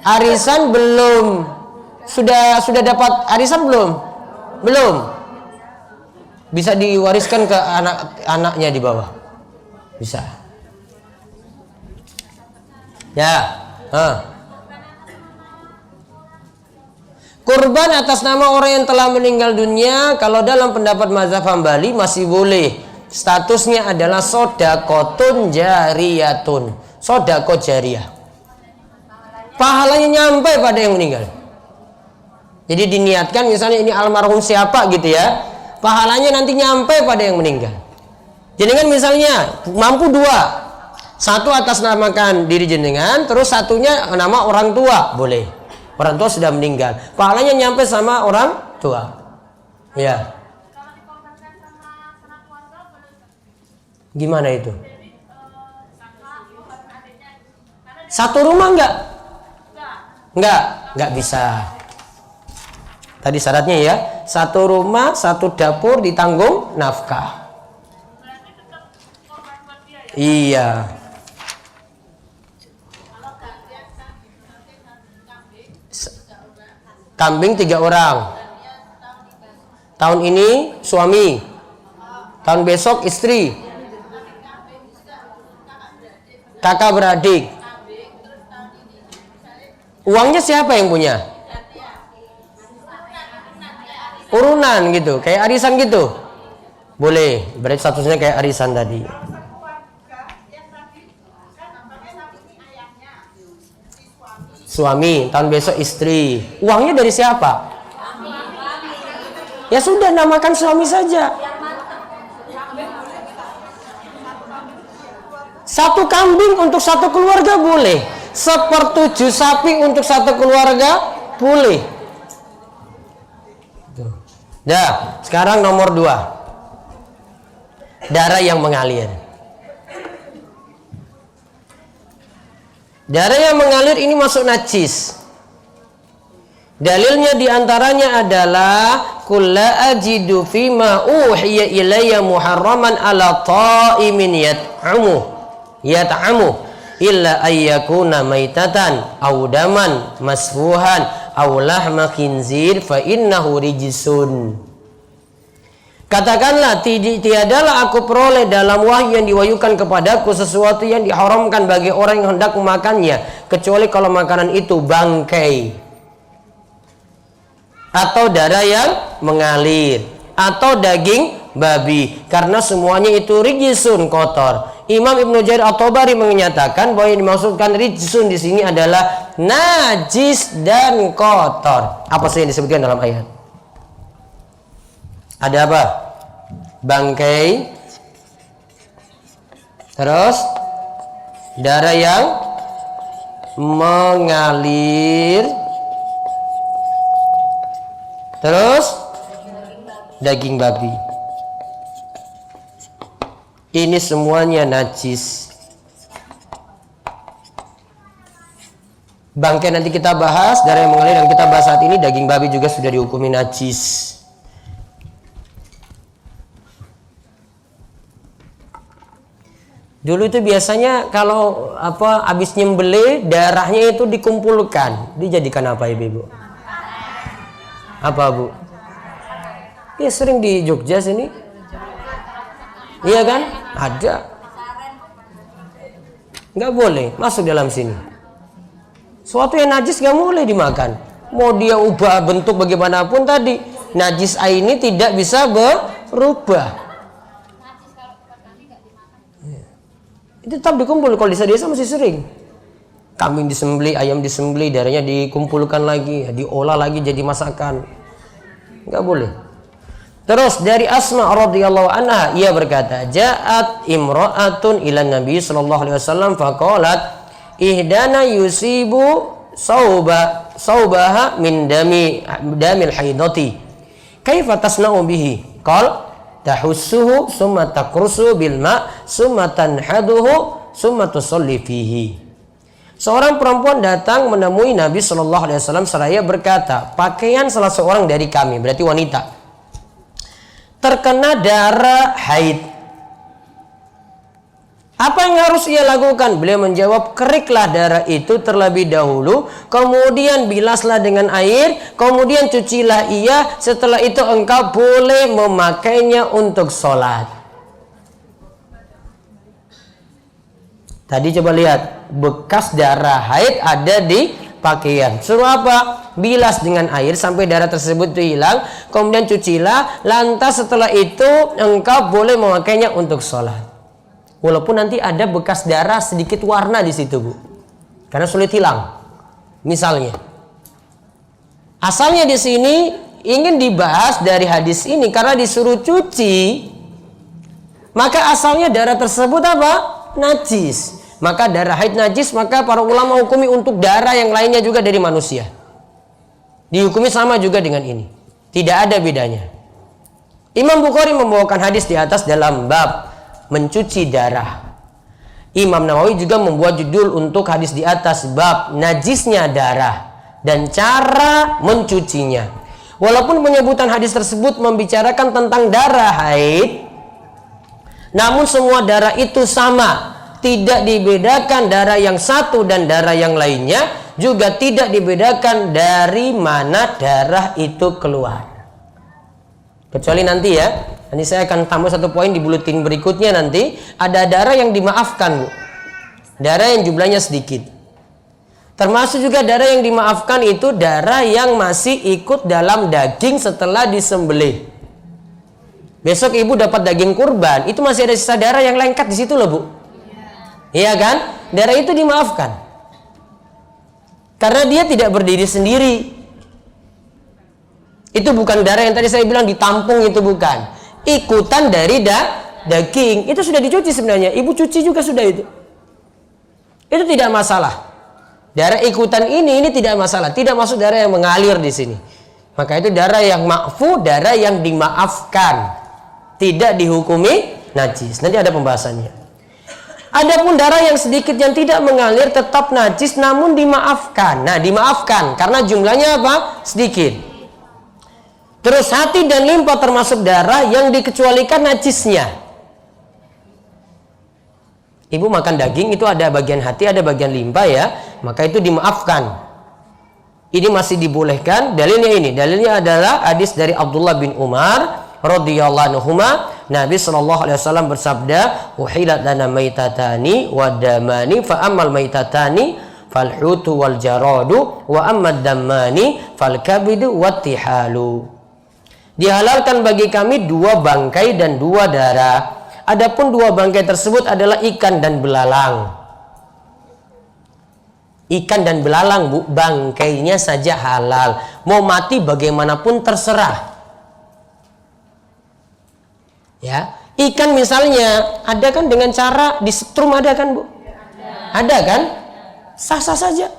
Arisan belum, sudah dapat arisan belum bisa diwariskan ke anak-anaknya di bawah, bisa ya. Kurban atas nama orang yang telah meninggal dunia, kalau dalam pendapat mazhab Hambali masih boleh. Statusnya adalah sodakotun jariyatun, sodako jariyah. Pahalanya nyampe pada yang meninggal. Jadi diniatkan misalnya ini almarhum siapa gitu ya, pahalanya nanti nyampe pada yang meninggal. Jadi kan misalnya mampu 2, 1 atas namakan diri jenengan, terus 1-nya nama orang tua, boleh. Orang tua sudah meninggal, pahalanya nyampe sama orang tua. Ya. Gimana itu? Satu rumah enggak? Enggak bisa. Tadi syaratnya ya, 1 rumah, 1 dapur ditanggung nafkah. Iya. Kambing 3 orang. Tahun ini suami, tahun besok istri, kakak beradik. Uangnya siapa yang punya? Urunan gitu, kayak arisan gitu. Boleh, berarti statusnya kayak arisan tadi. Suami, tahun besok istri. Uangnya dari siapa? Ya sudah, namakan suami saja. 1 kambing untuk 1 keluarga boleh. 1/7 sapi untuk 1 keluarga boleh. Nah, sekarang nomor 2. Darah yang mengalir. Darah yang mengalir ini masuk najis. Dalilnya diantaranya adalah kulla ajidu fima uhiya ilayya muharraman ala ta'imin yat'amu illa ayyakuna maitatan aw daman masfuhan aw lahma khinzir fa innahu rijsun. Katakanlah, tiadalah aku peroleh dalam wahyu yang diwahyukan kepadaku sesuatu yang diharamkan bagi orang yang hendak memakannya, kecuali kalau makanan itu bangkai. atau darah yang mengalir, atau daging babi, karena semuanya itu rijsun, kotor. Imam Ibnu Jarir At-Tabari menyatakan bahwa yang dimaksudkan rijsun di sini adalah najis dan kotor. Apa sih yang disebutkan dalam ayat? Ada apa? Bangkai, terus darah yang mengalir, terus daging babi. Ini semuanya najis. Bangkai nanti kita bahas, darah yang mengalir yang kita bahas saat ini, daging babi juga sudah dihukumi najis. Dulu itu biasanya kalau habis nyembelih darahnya itu dikumpulkan, dijadikan apa ibu? Apa bu? Ya sering di Jogja sini. Iya kan? Ada. Nggak boleh masuk dalam sini. Suatu yang najis nggak boleh dimakan. Mau dia ubah bentuk bagaimanapun tadi, najis ini tidak bisa berubah. Itu tetap dikumpul. Kalau di desa masih sering. Kambing disembelih, ayam disembelih, darahnya dikumpulkan lagi, diolah lagi jadi masakan. Nggak boleh. Terus dari Asma radhiyallahu anha, ia berkata, "Ja'at imra'atun ila Nabi sallallahu alaihi wasallam faqalat, ihdana yusibu saubaha min damil haidati. Kaifa tasna'u bihi?" Qal tahussuhu summa takrusu bil ma summa tanhaduhu summa tusalli fihi. Seorang perempuan datang menemui Nabi sallallahu alaihi wasallam seraya berkata, pakaian salah seorang dari kami, berarti wanita, terkena darah haid. Apa yang harus ia lakukan? Beliau menjawab, keriklah darah itu terlebih dahulu, kemudian bilaslah dengan air, kemudian cucilah ia, setelah itu engkau boleh memakainya untuk sholat. Tadi coba lihat, bekas darah haid ada di pakaian. Suruh apa? Bilas dengan air sampai darah tersebut itu hilang, kemudian cucilah, lantas setelah itu engkau boleh memakainya untuk sholat. Walaupun nanti ada bekas darah sedikit warna di situ, Bu. Karena sulit hilang. Misalnya, asalnya di sini ingin dibahas dari hadis ini karena disuruh cuci, maka asalnya darah tersebut apa? Najis. Maka darah haid najis, maka para ulama hukumi untuk darah yang lainnya juga dari manusia. Dihukumi sama juga dengan ini. Tidak ada bedanya. Imam Bukhari membawakan hadis di atas dalam bab mencuci darah. Imam Nawawi juga membuat judul untuk hadis di atas bab najisnya darah dan cara mencucinya. Walaupun penyebutan hadis tersebut membicarakan tentang darah haid, namun semua darah itu sama. Tidak dibedakan darah yang satu dan darah yang lainnya, juga tidak dibedakan dari mana darah itu keluar. Kecuali nanti ya, nanti saya akan tambah satu poin di buletin berikutnya nanti, ada darah yang dimaafkan, Bu. Darah yang jumlahnya sedikit. Termasuk juga darah yang dimaafkan itu darah yang masih ikut dalam daging setelah disembelih. Besok ibu dapat daging kurban, itu masih ada sisa darah yang lengket di situ loh, Bu. Iya kan? Darah itu dimaafkan. Karena dia tidak berdiri sendiri. Itu bukan darah yang tadi saya bilang ditampung, itu bukan. Ikutan dari daging. Itu sudah dicuci sebenarnya. Ibu cuci juga sudah itu. Itu tidak masalah. Darah ikutan ini tidak masalah. Tidak masuk darah yang mengalir di sini. Maka itu darah yang ma'fu, darah yang dimaafkan. Tidak dihukumi najis. Nanti ada pembahasannya. Adapun darah yang sedikit yang tidak mengalir tetap najis namun dimaafkan. Nah, dimaafkan karena jumlahnya apa? Sedikit. Terus hati dan limpa termasuk darah yang dikecualikan najisnya. Ibu makan daging itu ada bagian hati, ada bagian limpa ya, maka itu dimaafkan. Ini masih dibolehkan. Dalilnya ini, dalilnya adalah hadis dari Abdullah bin Umar radhiyallahu anhuma. Nabi sallallahu alaihi wasallam bersabda, "Uhilat lana maitatani wa damani fa ammal maitatani falhutu wal jaradu wa ammad dammani fal kabidu wattihalu. Dihalalkan bagi kami 2 bangkai dan 2 darah. Adapun 2 bangkai tersebut adalah ikan dan belalang. Ikan dan belalang, Bu, bangkainya saja halal. Mau mati bagaimanapun terserah. Ya, ikan misalnya ada kan dengan cara disetrum, ada kan, Bu? Ada kan? Sah-sah saja.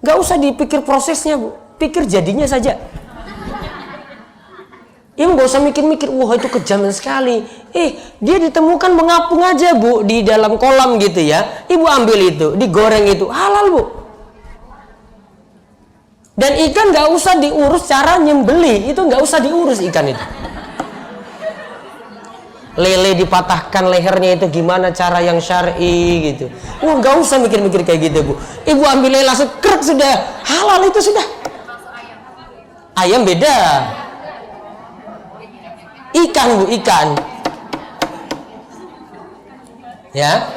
Nggak usah dipikir prosesnya, Bu. Pikir jadinya saja. Ibu nggak usah mikir-mikir, wah itu kejam sekali. Dia ditemukan mengapung aja, Bu, di dalam kolam gitu ya. Ibu ambil itu, digoreng itu, halal, Bu. Dan ikan nggak usah diurus cara nyembeli, itu nggak usah diurus ikan itu. Lele dipatahkan lehernya itu gimana cara yang syar'i gitu. Wah, nggak usah mikir-mikir kayak gitu, Bu. Ibu ambil lele langsung krek, sudah halal itu sudah. Ayam beda. Ikan, Bu, ikan. Ya.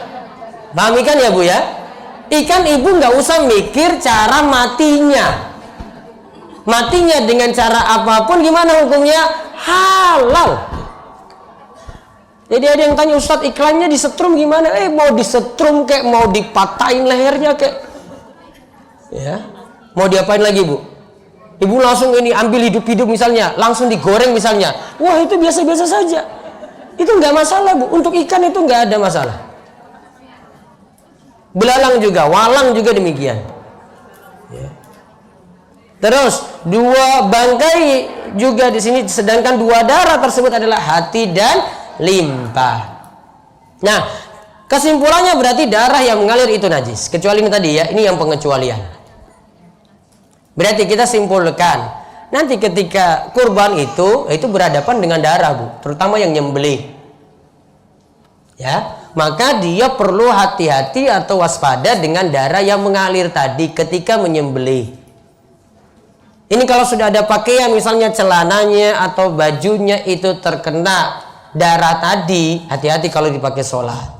Paham ikan ya, Bu ya? Ikan ibu nggak usah mikir cara matinya. Matinya dengan cara apapun gimana hukumnya? Halal. Jadi ada yang tanya, Ustadz iklannya disetrum gimana? Mau disetrum kayak, mau dipatahin lehernya kayak. Ya. Mau diapain lagi, Bu? Ibu langsung ini ambil hidup-hidup misalnya, langsung digoreng misalnya. Wah, itu biasa-biasa saja. Itu nggak masalah, Bu. Untuk ikan itu nggak ada masalah. Belalang juga, walang juga demikian. Ya. Terus 2 bangkai juga di sini, sedangkan 2 darah tersebut adalah hati dan limpa. Nah, kesimpulannya berarti darah yang mengalir itu najis. Kecuali ini tadi ya, ini yang pengecualian. Berarti kita simpulkan, nanti ketika kurban itu berhadapan dengan darah, Bu, terutama yang nyembelih. Ya, maka dia perlu hati-hati atau waspada dengan darah yang mengalir tadi ketika menyembelih. Ini kalau sudah ada pakaian misalnya celananya atau bajunya itu terkena darah tadi, hati-hati kalau dipakai sholat.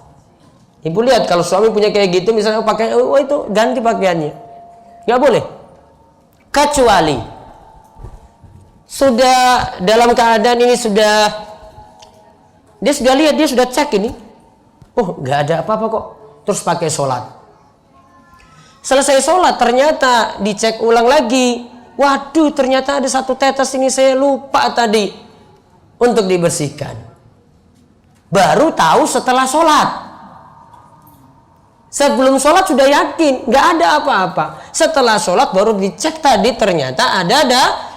Ibu lihat kalau suami punya kayak gitu misalnya pakai, itu ganti pakaiannya, nggak boleh. Kecuali sudah dalam keadaan ini dia sudah lihat, dia sudah cek ini, nggak ada apa-apa kok, terus pakai sholat. Selesai sholat ternyata dicek ulang lagi, waduh ternyata ada 1 tetes ini saya lupa tadi untuk dibersihkan. Baru tahu setelah sholat. Sebelum sholat sudah yakin nggak ada apa-apa. Setelah sholat baru dicek tadi ternyata ada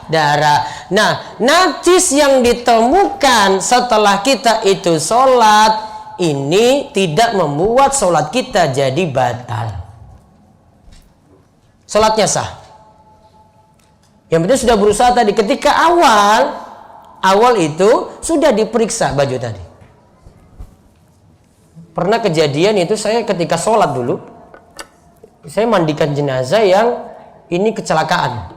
darah. Nah, najis yang ditemukan setelah kita itu sholat ini tidak membuat sholat kita jadi batal. Sholatnya sah. Yang penting sudah berusaha tadi ketika awal itu sudah diperiksa baju tadi. Pernah kejadian itu saya ketika sholat dulu, saya mandikan jenazah yang ini kecelakaan.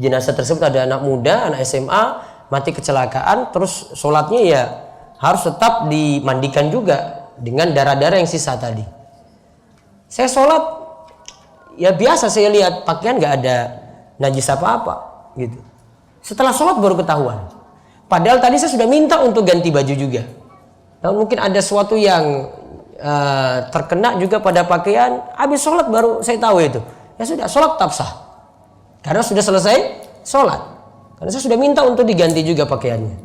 Jenazah tersebut ada anak muda, anak SMA, mati kecelakaan, terus sholatnya ya harus tetap dimandikan juga dengan darah-darah yang sisa tadi. Saya sholat, ya biasa saya lihat pakaian nggak ada najis apa-apa gitu. Setelah sholat baru ketahuan. Padahal tadi saya sudah minta untuk ganti baju juga. Nah, mungkin ada sesuatu yang terkena juga pada pakaian. Habis sholat baru saya tahu itu. Ya sudah, sholat tetap sah. Karena sudah selesai sholat. Karena saya sudah minta untuk diganti juga pakaiannya.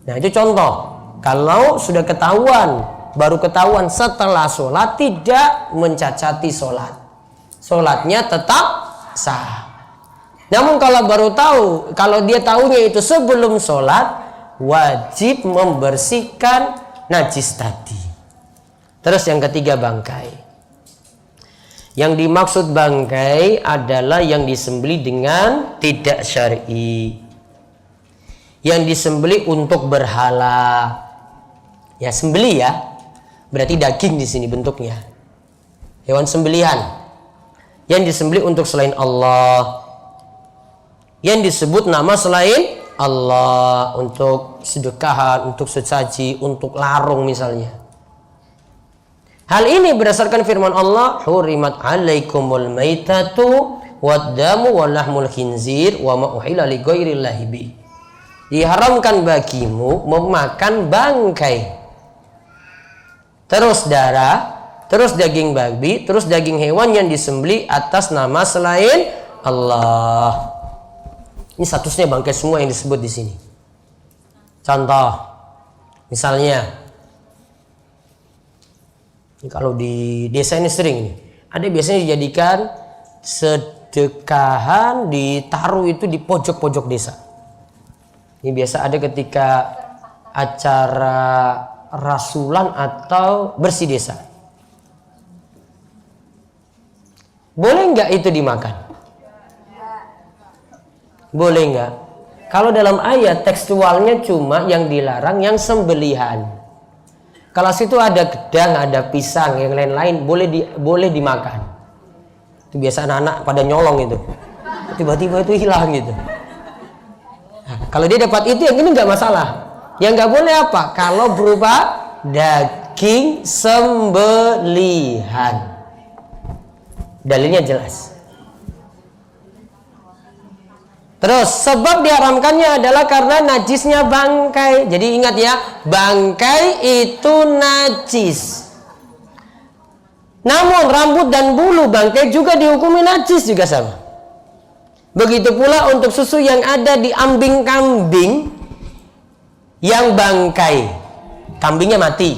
Nah itu contoh. Kalau sudah ketahuan, baru ketahuan setelah sholat tidak mencacati sholat. Sholatnya tetap sah. Namun kalau baru tahu, kalau dia tahunya itu sebelum sholat, wajib membersihkan najis tadi. Terus yang ketiga bangkai. Yang dimaksud bangkai adalah yang disembelih dengan tidak syar'i. Yang disembelih untuk berhala. Ya sembelih ya. Berarti daging di sini bentuknya. Hewan sembelihan. Yang disembelih untuk selain Allah. Yang disebut nama selain Allah, untuk sedekahan, untuk sesaji, untuk larung misalnya. Hal ini berdasarkan firman Allah, hurimat alaikumul maitatu waddamu walahmul khinzir wa ma uhilla li ghairillahi bi. Diharamkan bagimu memakan bangkai, terus darah, terus daging babi, terus daging hewan yang disembelih atas nama selain Allah. Ini statusnya bangkai semua yang disebut di sini. Contoh, misalnya kalau di desa ini sering ini, ada biasanya dijadikan sedekahan, ditaruh itu di pojok-pojok desa. Ini biasa ada ketika acara rasulan atau bersih desa. Boleh nggak itu dimakan? Boleh nggak? Kalau dalam ayat tekstualnya cuma yang dilarang yang sembelihan. Kalau situ ada gedang, ada pisang, yang lain-lain boleh dimakan. Itu biasa anak-anak pada nyolong itu. Tiba-tiba itu hilang gitu. Nah, kalau dia dapat itu yang ini nggak masalah. Yang nggak boleh apa? Kalau berupa daging sembelihan. Dalilnya jelas. Terus sebab diharamkannya adalah karena najisnya bangkai. Jadi ingat ya, bangkai itu najis. Namun rambut dan bulu bangkai juga dihukumi najis juga sama. Begitu pula untuk susu yang ada di ambing kambing yang bangkai. Kambingnya mati.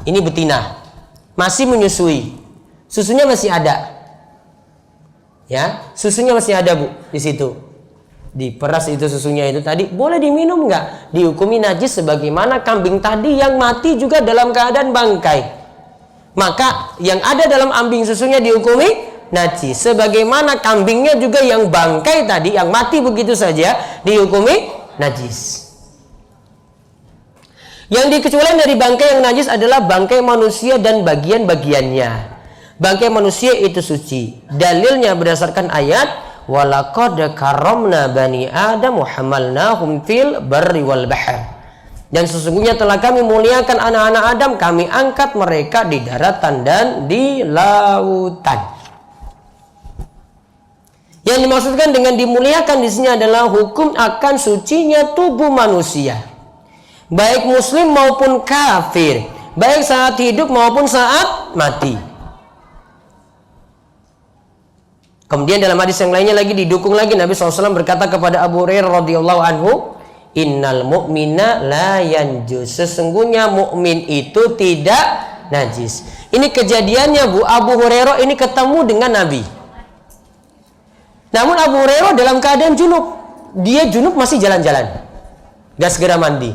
Ini betina. Masih menyusui. Susunya masih ada. Ya, susunya masih ada, Bu, di situ. Diperas itu susunya itu tadi, boleh diminum nggak? Dihukumi najis sebagaimana kambing tadi yang mati juga dalam keadaan bangkai. Maka yang ada dalam ambing susunya dihukumi najis, sebagaimana kambingnya juga yang bangkai tadi, yang mati begitu saja dihukumi najis. Yang dikecualikan dari bangkai yang najis adalah bangkai manusia dan bagian-bagiannya. Bangkai manusia itu suci. Dalilnya berdasarkan ayat, walaqad karramna bani adam wa hamalnahum fil barri wal bahr. Dan sesungguhnya telah kami muliakan anak-anak Adam, kami angkat mereka di daratan dan di lautan. Yang dimaksudkan dengan dimuliakan di sini adalah hukum akan sucinya tubuh manusia, baik muslim maupun kafir, baik saat hidup maupun saat mati. Kemudian dalam hadis yang lainnya lagi didukung lagi, Nabi SAW berkata kepada Abu Hurairah radhiyallahu anhu, innal mu'mina la yanjus. Sesungguhnya mukmin itu tidak najis. Ini kejadiannya, Bu. Abu Hurairah ini ketemu dengan Nabi. Namun Abu Hurairah dalam keadaan junub. Dia junub masih jalan-jalan. Gak segera mandi.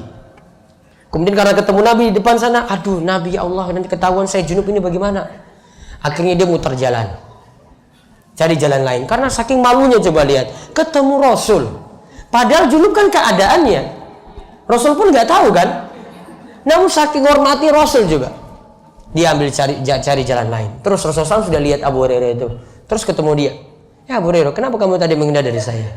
Kemudian karena ketemu Nabi di depan sana, aduh Nabi, ya Allah, nanti ketahuan saya junub ini bagaimana? Akhirnya dia muter jalan, cari jalan lain. Karena saking malunya, coba lihat, ketemu Rasul. Padahal junub kan keadaannya. Rasul pun nggak tahu kan. Namun saking hormati Rasul juga, dia ambil cari jalan lain. Terus Rasulullah sudah lihat Abu Hurairah itu. Terus ketemu dia. Ya Abu Hurairah, kenapa kamu tadi menghindar dari saya?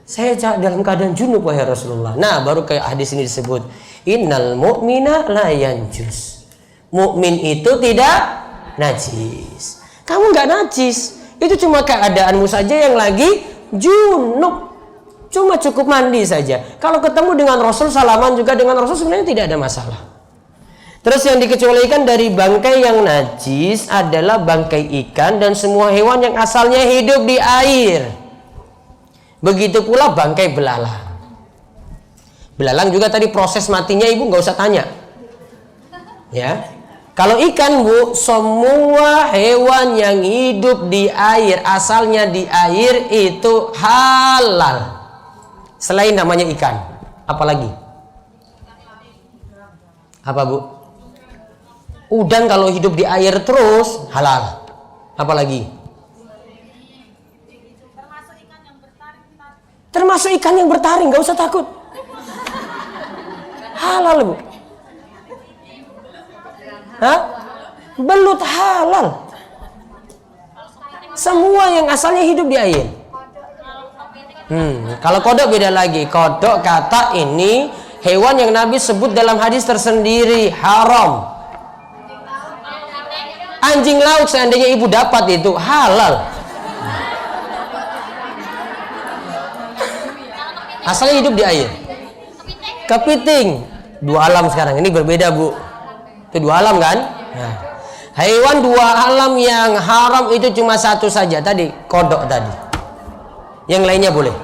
Saya dalam keadaan junub, wahai Rasulullah. Nah, baru kayak hadis ini disebut, innal mu'mina la yanjus. Mukmin itu tidak najis. Kamu nggak najis. Itu cuma keadaanmu saja yang lagi junub. Cuma cukup mandi saja. Kalau ketemu dengan Rasul, salaman juga dengan Rasul, sebenarnya tidak ada masalah. Terus yang dikecualikan dari bangkai yang najis adalah bangkai ikan dan semua hewan yang asalnya hidup di air. Begitu pula bangkai belalang. Belalang juga tadi proses matinya Ibu nggak usah tanya. Ya. Kalau ikan, Bu, semua hewan yang hidup di air, asalnya di air itu halal. Selain namanya ikan, apalagi? Apa, Bu? Udang kalau hidup di air terus halal. Apalagi? Termasuk ikan yang bertaring, nggak usah takut. Halal, Bu. Hah? Belut halal. Semua yang asalnya hidup di air. Kalau kodok beda lagi. Kodok kata ini hewan yang Nabi sebut dalam hadis tersendiri haram. Anjing laut seandainya ibu dapat itu halal. Asalnya hidup di air. Kepiting, 2 alam sekarang. Ini berbeda, Bu. Itu 2 alam kan? Nah, hewan 2 alam yang haram itu cuma 1 saja tadi, kodok tadi. Yang lainnya boleh.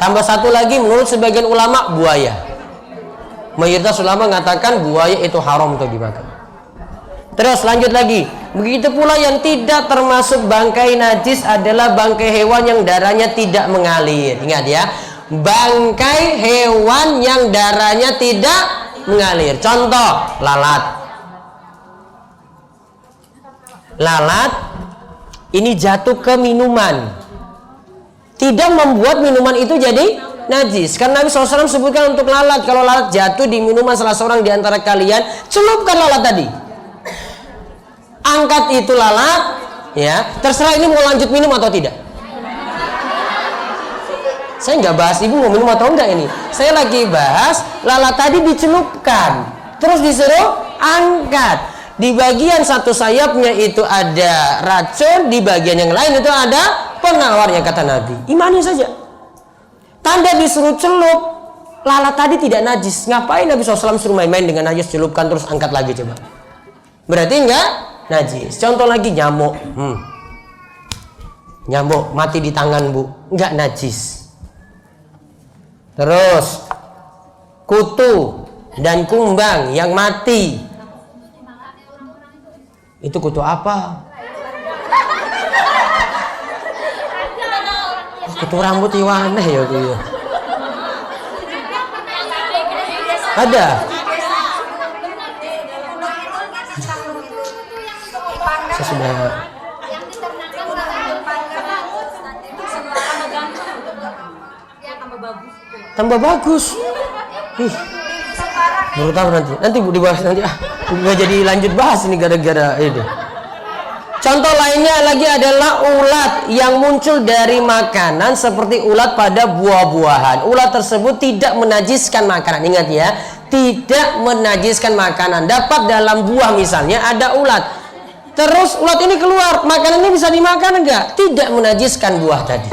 Tambah 1 lagi menurut sebagian ulama, buaya. Mayoritas ulama mengatakan buaya itu haram untuk dimakan. Terus lanjut lagi. Begitu pula yang tidak termasuk bangkai najis adalah bangkai hewan yang darahnya tidak mengalir. Ingat ya, bangkai hewan yang darahnya tidak mengalir. Contoh, lalat. Lalat ini jatuh ke minuman, tidak membuat minuman itu jadi najis. Karena Nabi SAW sebutkan untuk lalat, kalau lalat jatuh di minuman salah seorang di antara kalian, celupkan lalat tadi. Angkat itu lalat, ya. Terserah ini mau lanjut minum atau tidak. Saya nggak bahas ibu mau minum atau enggak ini. Saya lagi bahas lalat tadi dicelupkan, terus disuruh angkat. Di bagian satu sayapnya itu ada racun, di bagian yang lain itu ada penawarnya kata Nabi. Imani saja. Tanda disuruh celup, lalat tadi tidak najis. Ngapain Nabi SAW suruh main-main dengan najis, celupkan terus angkat lagi coba? Berarti enggak najis. Contoh lagi nyamuk. Nyamuk mati di tangan, Bu. Enggak najis. Terus kutu dan kumbang yang mati. Itu kutu apa? Kutu rambut iwana ya itu ya. Ada. Saya sudah. Tambah bagus. Ih. Baru tahu nanti Bu dibahas nanti. Nggak jadi lanjut bahas ini gara-gara ini. Contoh lainnya lagi adalah ulat yang muncul dari makanan seperti ulat pada buah-buahan. Ulat tersebut tidak menajiskan makanan. Ingat ya, tidak menajiskan makanan. Dapat dalam buah misalnya ada ulat. Terus ulat ini keluar, makanan ini bisa dimakan enggak? Tidak menajiskan buah tadi.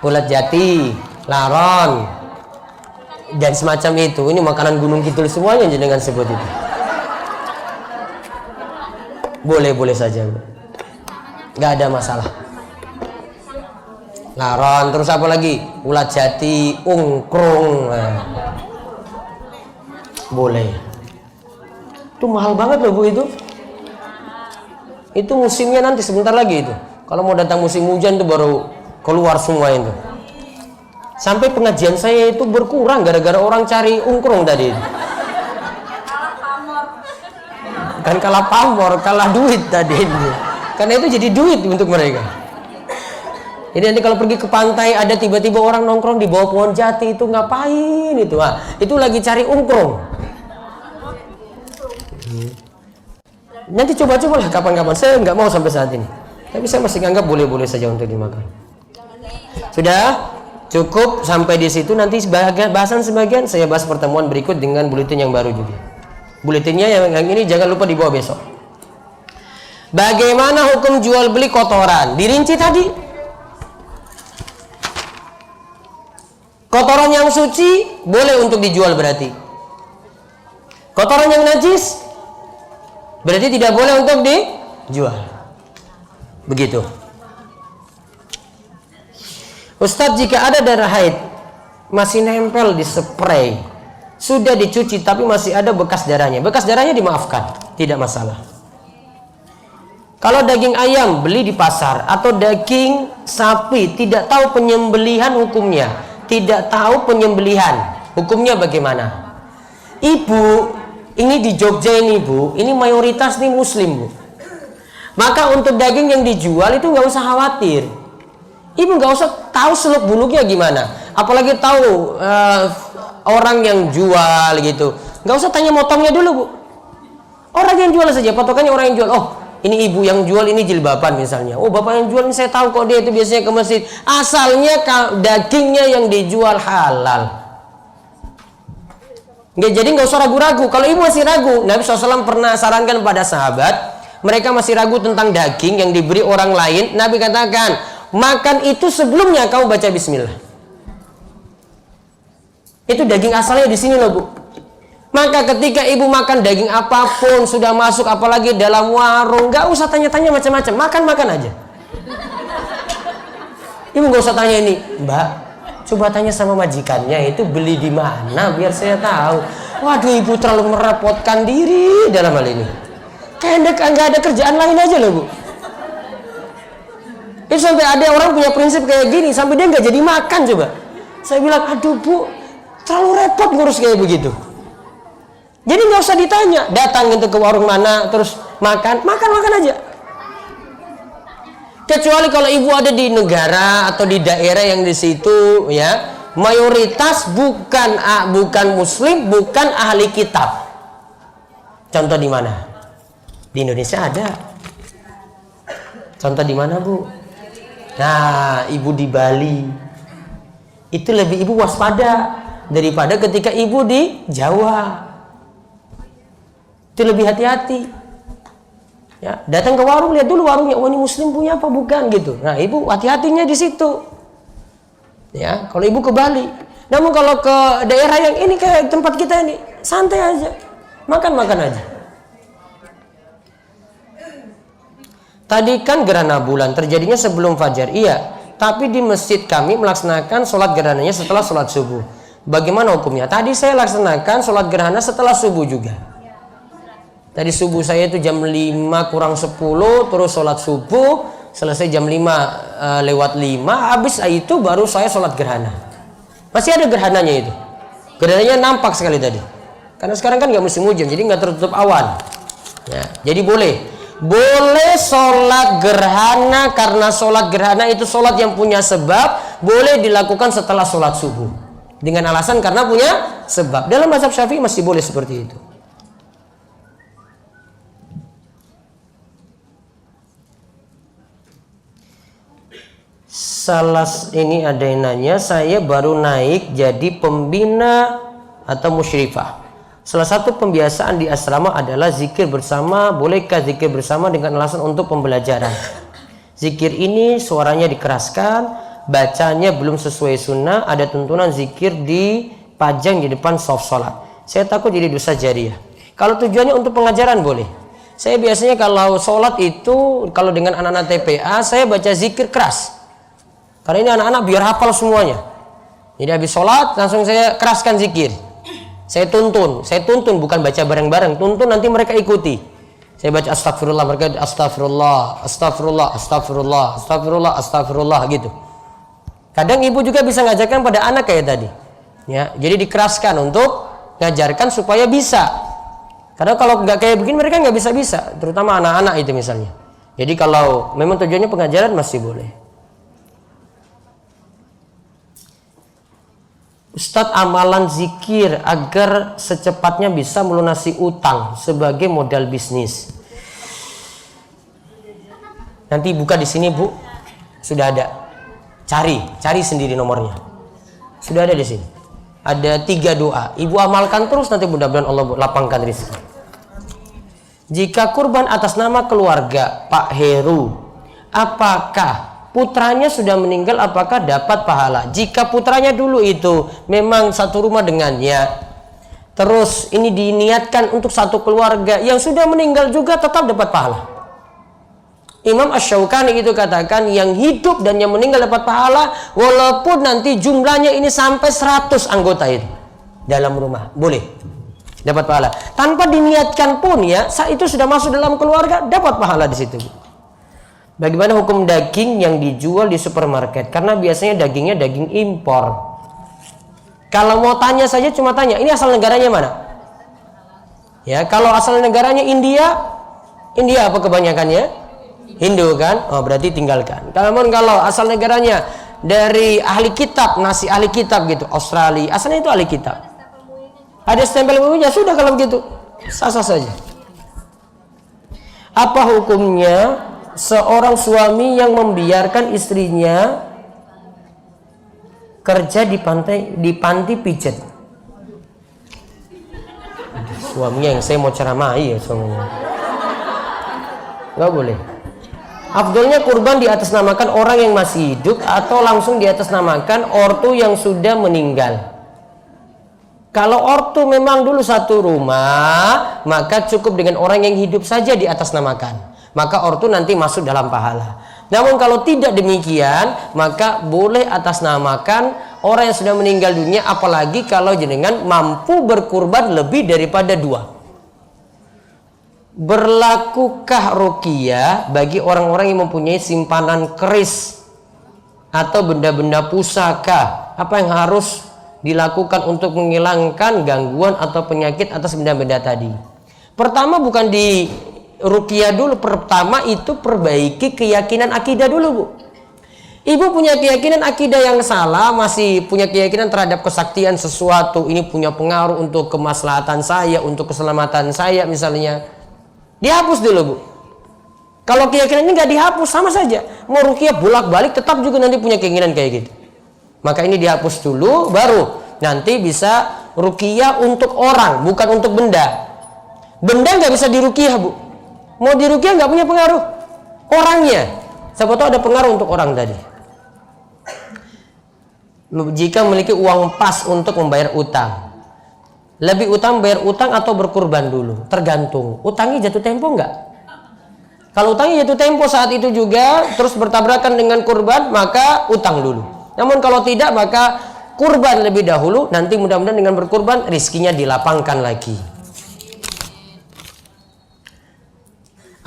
Ulat jati, laron, dan semacam itu. Ini makanan Gunung Kidul semuanya jenengan sebut itu. Boleh-boleh saja, nggak ada masalah. Laron, terus apa lagi? Ulat jati, ungkrung, boleh. Itu mahal banget loh Bu itu. Itu musimnya nanti sebentar lagi itu. Kalau mau datang musim hujan itu baru keluar semua itu. Sampai pengajian saya itu berkurang gara-gara orang cari ungkrung tadi. Kan kalah pamor, kalah duit tadi. Karena itu jadi duit untuk mereka. Jadi nanti kalau pergi ke pantai ada tiba-tiba orang nongkrong di bawah pohon jati itu ngapain itu? Itu lagi cari ungkrung. Nanti coba-coba lah kapan-kapan. Saya nggak mau sampai saat ini. Tapi saya masih anggap boleh-boleh saja untuk dimakan. Sudah cukup sampai di situ. Nanti bahasan sebagian saya bahas pertemuan berikut dengan buletin yang baru juga. Buletinnya yang ini jangan lupa dibawa besok. Bagaimana hukum jual beli kotoran? Dirinci tadi. Kotoran yang suci boleh untuk dijual berarti. Kotoran yang najis berarti tidak boleh untuk dijual. Begitu. Ustadz, jika ada darah haid masih nempel di spray, sudah dicuci tapi masih ada bekas darahnya. Bekas darahnya dimaafkan, tidak masalah. Kalau daging ayam beli di pasar atau daging sapi tidak tahu penyembelihan hukumnya, tidak tahu penyembelihan hukumnya bagaimana? Ibu, ini di Jogja ini Bu, ini mayoritas nih Muslim Bu. Maka untuk daging yang dijual itu nggak usah khawatir. Ibu nggak usah tahu seluk beluknya gimana, apalagi tahu orang yang jual gitu. Nggak usah tanya motongnya dulu Bu. Orang yang jual saja, patokannya orang yang jual. Oh, ini ibu yang jual ini jilbaban misalnya. Oh, bapak yang jual ini saya tahu kok dia itu biasanya ke masjid. Asalnya dagingnya yang dijual halal. Jadi nggak usah ragu-ragu. Kalau ibu masih ragu, Nabi SAW pernah sarankan pada sahabat, mereka masih ragu tentang daging yang diberi orang lain. Nabi katakan, makan itu sebelumnya kamu baca bismillah. Itu daging asalnya di sini loh, Bu. Maka ketika ibu makan daging apapun, sudah masuk apalagi dalam warung, nggak usah tanya-tanya macam-macam, makan aja. Ibu nggak usah tanya ini, Mbak, coba tanya sama majikannya itu beli di mana biar saya tahu. Waduh, ibu terlalu merepotkan diri dalam hal ini. Kayak nggak ada kerjaan lain aja loh, Bu. Itu sampai ada orang punya prinsip kayak gini, sampai dia nggak jadi makan coba. Saya bilang, aduh Bu, terlalu repot ngurus kayak begitu. Jadi nggak usah ditanya, datang gitu ke warung mana terus makan aja. Kecuali kalau ibu ada di negara atau di daerah yang di situ ya mayoritas bukan muslim, bukan ahli kitab. Contoh di mana? Di Indonesia ada. Contoh di mana, Bu? Nah, ibu di Bali. Itu lebih ibu waspada daripada ketika ibu di Jawa. Itu lebih hati-hati. Ya, datang ke warung, lihat dulu warungnya, oh ini muslim punya apa bukan gitu. Nah, ibu hati-hatinya di situ. Ya, kalau ibu ke Bali. Namun kalau ke daerah yang ini kayak tempat kita ini, santai aja. Makan aja. Tadi kan gerhana bulan terjadinya sebelum fajar. Iya, tapi di masjid kami melaksanakan sholat gerhananya setelah sholat subuh. Bagaimana hukumnya? Tadi saya laksanakan sholat gerhana setelah subuh juga. Tadi subuh saya itu jam 5 kurang 10, terus sholat subuh, selesai jam 5 lewat 5, habis itu baru saya sholat gerhana. Masih ada gerhananya itu. Gerhananya nampak sekali tadi. Karena sekarang kan nggak musim hujan, jadi nggak tertutup awan. Ya, jadi boleh sholat gerhana, karena sholat gerhana itu sholat yang punya sebab, boleh dilakukan setelah sholat subuh. Dengan alasan karena punya sebab. Dalam mazhab Syafi'i masih boleh seperti itu. Ini ada yang nanya, saya baru naik jadi pembina atau musyrifah. Salah satu pembiasaan di asrama adalah zikir bersama. Bolehkah zikir bersama dengan alasan untuk pembelajaran? Zikir ini suaranya dikeraskan, bacanya belum sesuai sunnah, ada tuntunan zikir dipajang di depan shaf sholat. Saya takut jadi dosa jariah. Kalau tujuannya untuk pengajaran boleh. Saya biasanya kalau sholat itu, kalau dengan anak-anak TPA, saya baca zikir keras. Karena ini anak-anak biar hafal semuanya. Jadi habis sholat langsung saya keraskan zikir. Saya tuntun bukan baca bareng-bareng, tuntun nanti mereka ikuti. Saya baca astagfirullah, mereka astagfirullah gitu. Kadang ibu juga bisa ngajarkan pada anak kayak tadi. Ya, jadi dikeraskan untuk ngajarkan supaya bisa. Karena kalau nggak kayak begini mereka nggak bisa, terutama anak-anak itu misalnya. Jadi kalau memang tujuannya pengajaran masih boleh. Ustadz, amalan zikir agar secepatnya bisa melunasi utang sebagai modal bisnis. Nanti buka di sini, Bu. Sudah ada. Cari sendiri nomornya. Sudah ada di sini. Ada 3 doa. Ibu amalkan terus, nanti mudah-mudahan Allah lapangkan rezeki. Jika kurban atas nama keluarga Pak Heru, apakah putranya sudah meninggal, apakah dapat pahala? Jika putranya dulu itu memang satu rumah dengannya, terus ini diniatkan untuk satu keluarga yang sudah meninggal juga tetap dapat pahala. Imam Asy-Syaukani itu katakan yang hidup dan yang meninggal dapat pahala, walaupun nanti jumlahnya ini sampai 100 anggota itu dalam rumah, boleh dapat pahala. Tanpa diniatkan pun ya, saat itu sudah masuk dalam keluarga, dapat pahala di situ. Bagaimana hukum daging yang dijual di supermarket? Karena biasanya dagingnya daging impor. Kalau mau tanya saja cuma tanya, ini asal negaranya mana? Ya, kalau asal negaranya India apa kebanyakannya? Hindu kan? Oh, berarti tinggalkan. Kalau asal negaranya dari ahli kitab, nasi ahli kitab gitu, Australia, asalnya itu ahli kitab. Ada stempel MUI-nya, sudah kalau begitu. Sah-sah saja. Apa hukumnya seorang suami yang membiarkan istrinya kerja di panti pijat? suaminya yang saya mau ceramahi ya suaminya. Nggak boleh. Afdolnya kurban diatasnamakan orang yang masih hidup atau langsung diatasnamakan ortu yang sudah meninggal. Kalau ortu memang dulu satu rumah, maka cukup dengan orang yang hidup saja diatasnamakan. Maka ortu nanti masuk dalam pahala. Namun kalau tidak demikian, maka boleh atasnamakan orang yang sudah meninggal dunia, apalagi kalau jenengan mampu berkurban lebih daripada 2. Berlakukah ruqyah bagi orang-orang yang mempunyai simpanan keris atau benda-benda pusaka? Apa yang harus dilakukan untuk menghilangkan gangguan atau penyakit atas benda-benda tadi? Pertama bukan di ruqyah dulu, pertama itu perbaiki keyakinan akidah dulu, Bu. Ibu punya keyakinan akidah yang salah, masih punya keyakinan terhadap kesaktian sesuatu, ini punya pengaruh untuk kemaslahatan saya, untuk keselamatan saya misalnya. Dihapus dulu, Bu. Kalau keyakinan ini nggak dihapus, sama saja. Mau ruqyah bolak-balik tetap juga nanti punya keinginan kayak gitu. Maka ini dihapus dulu, baru nanti bisa ruqyah untuk orang, bukan untuk benda. Benda nggak bisa diruqyah, Bu. Mau diruqyah nggak punya pengaruh. Orangnya, siapa tahu ada pengaruh untuk orang tadi. Jika memiliki uang pas untuk membayar utang, lebih utang bayar utang atau berkurban dulu? Tergantung. Utangnya jatuh tempo nggak? Kalau utangnya jatuh tempo saat itu juga, terus bertabrakan dengan kurban, maka utang dulu. Namun kalau tidak, maka kurban lebih dahulu. Nanti mudah-mudahan dengan berkurban, rizkinya dilapangkan lagi.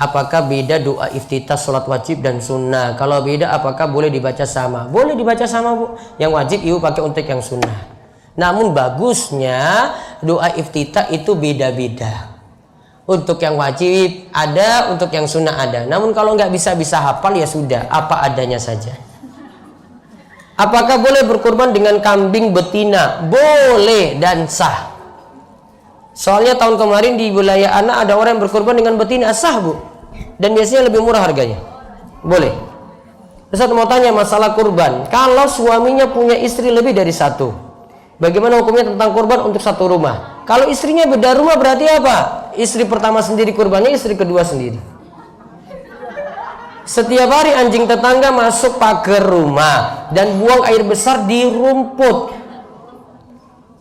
Apakah beda doa iftitah sholat wajib dan sunnah? Kalau beda, apakah boleh dibaca sama? Boleh dibaca sama, Bu. Yang wajib ibu pakai untuk yang sunnah. Namun bagusnya doa iftitah itu beda-beda. Untuk yang wajib ada, untuk yang sunnah ada. Namun kalau nggak bisa hafal ya sudah, apa adanya saja. Apakah boleh berkurban dengan kambing betina? Boleh dan sah. Soalnya tahun kemarin di wilayah anak ada orang yang berkurban dengan betina, sah, Bu. Dan biasanya lebih murah harganya. Boleh. Ustaz mau tanya masalah kurban. Kalau suaminya punya istri lebih dari satu, bagaimana hukumnya tentang kurban untuk satu rumah? Kalau istrinya beda rumah berarti apa? Istri pertama sendiri kurbannya, istri kedua sendiri. Setiap hari anjing tetangga masuk pagar rumah dan buang air besar di rumput.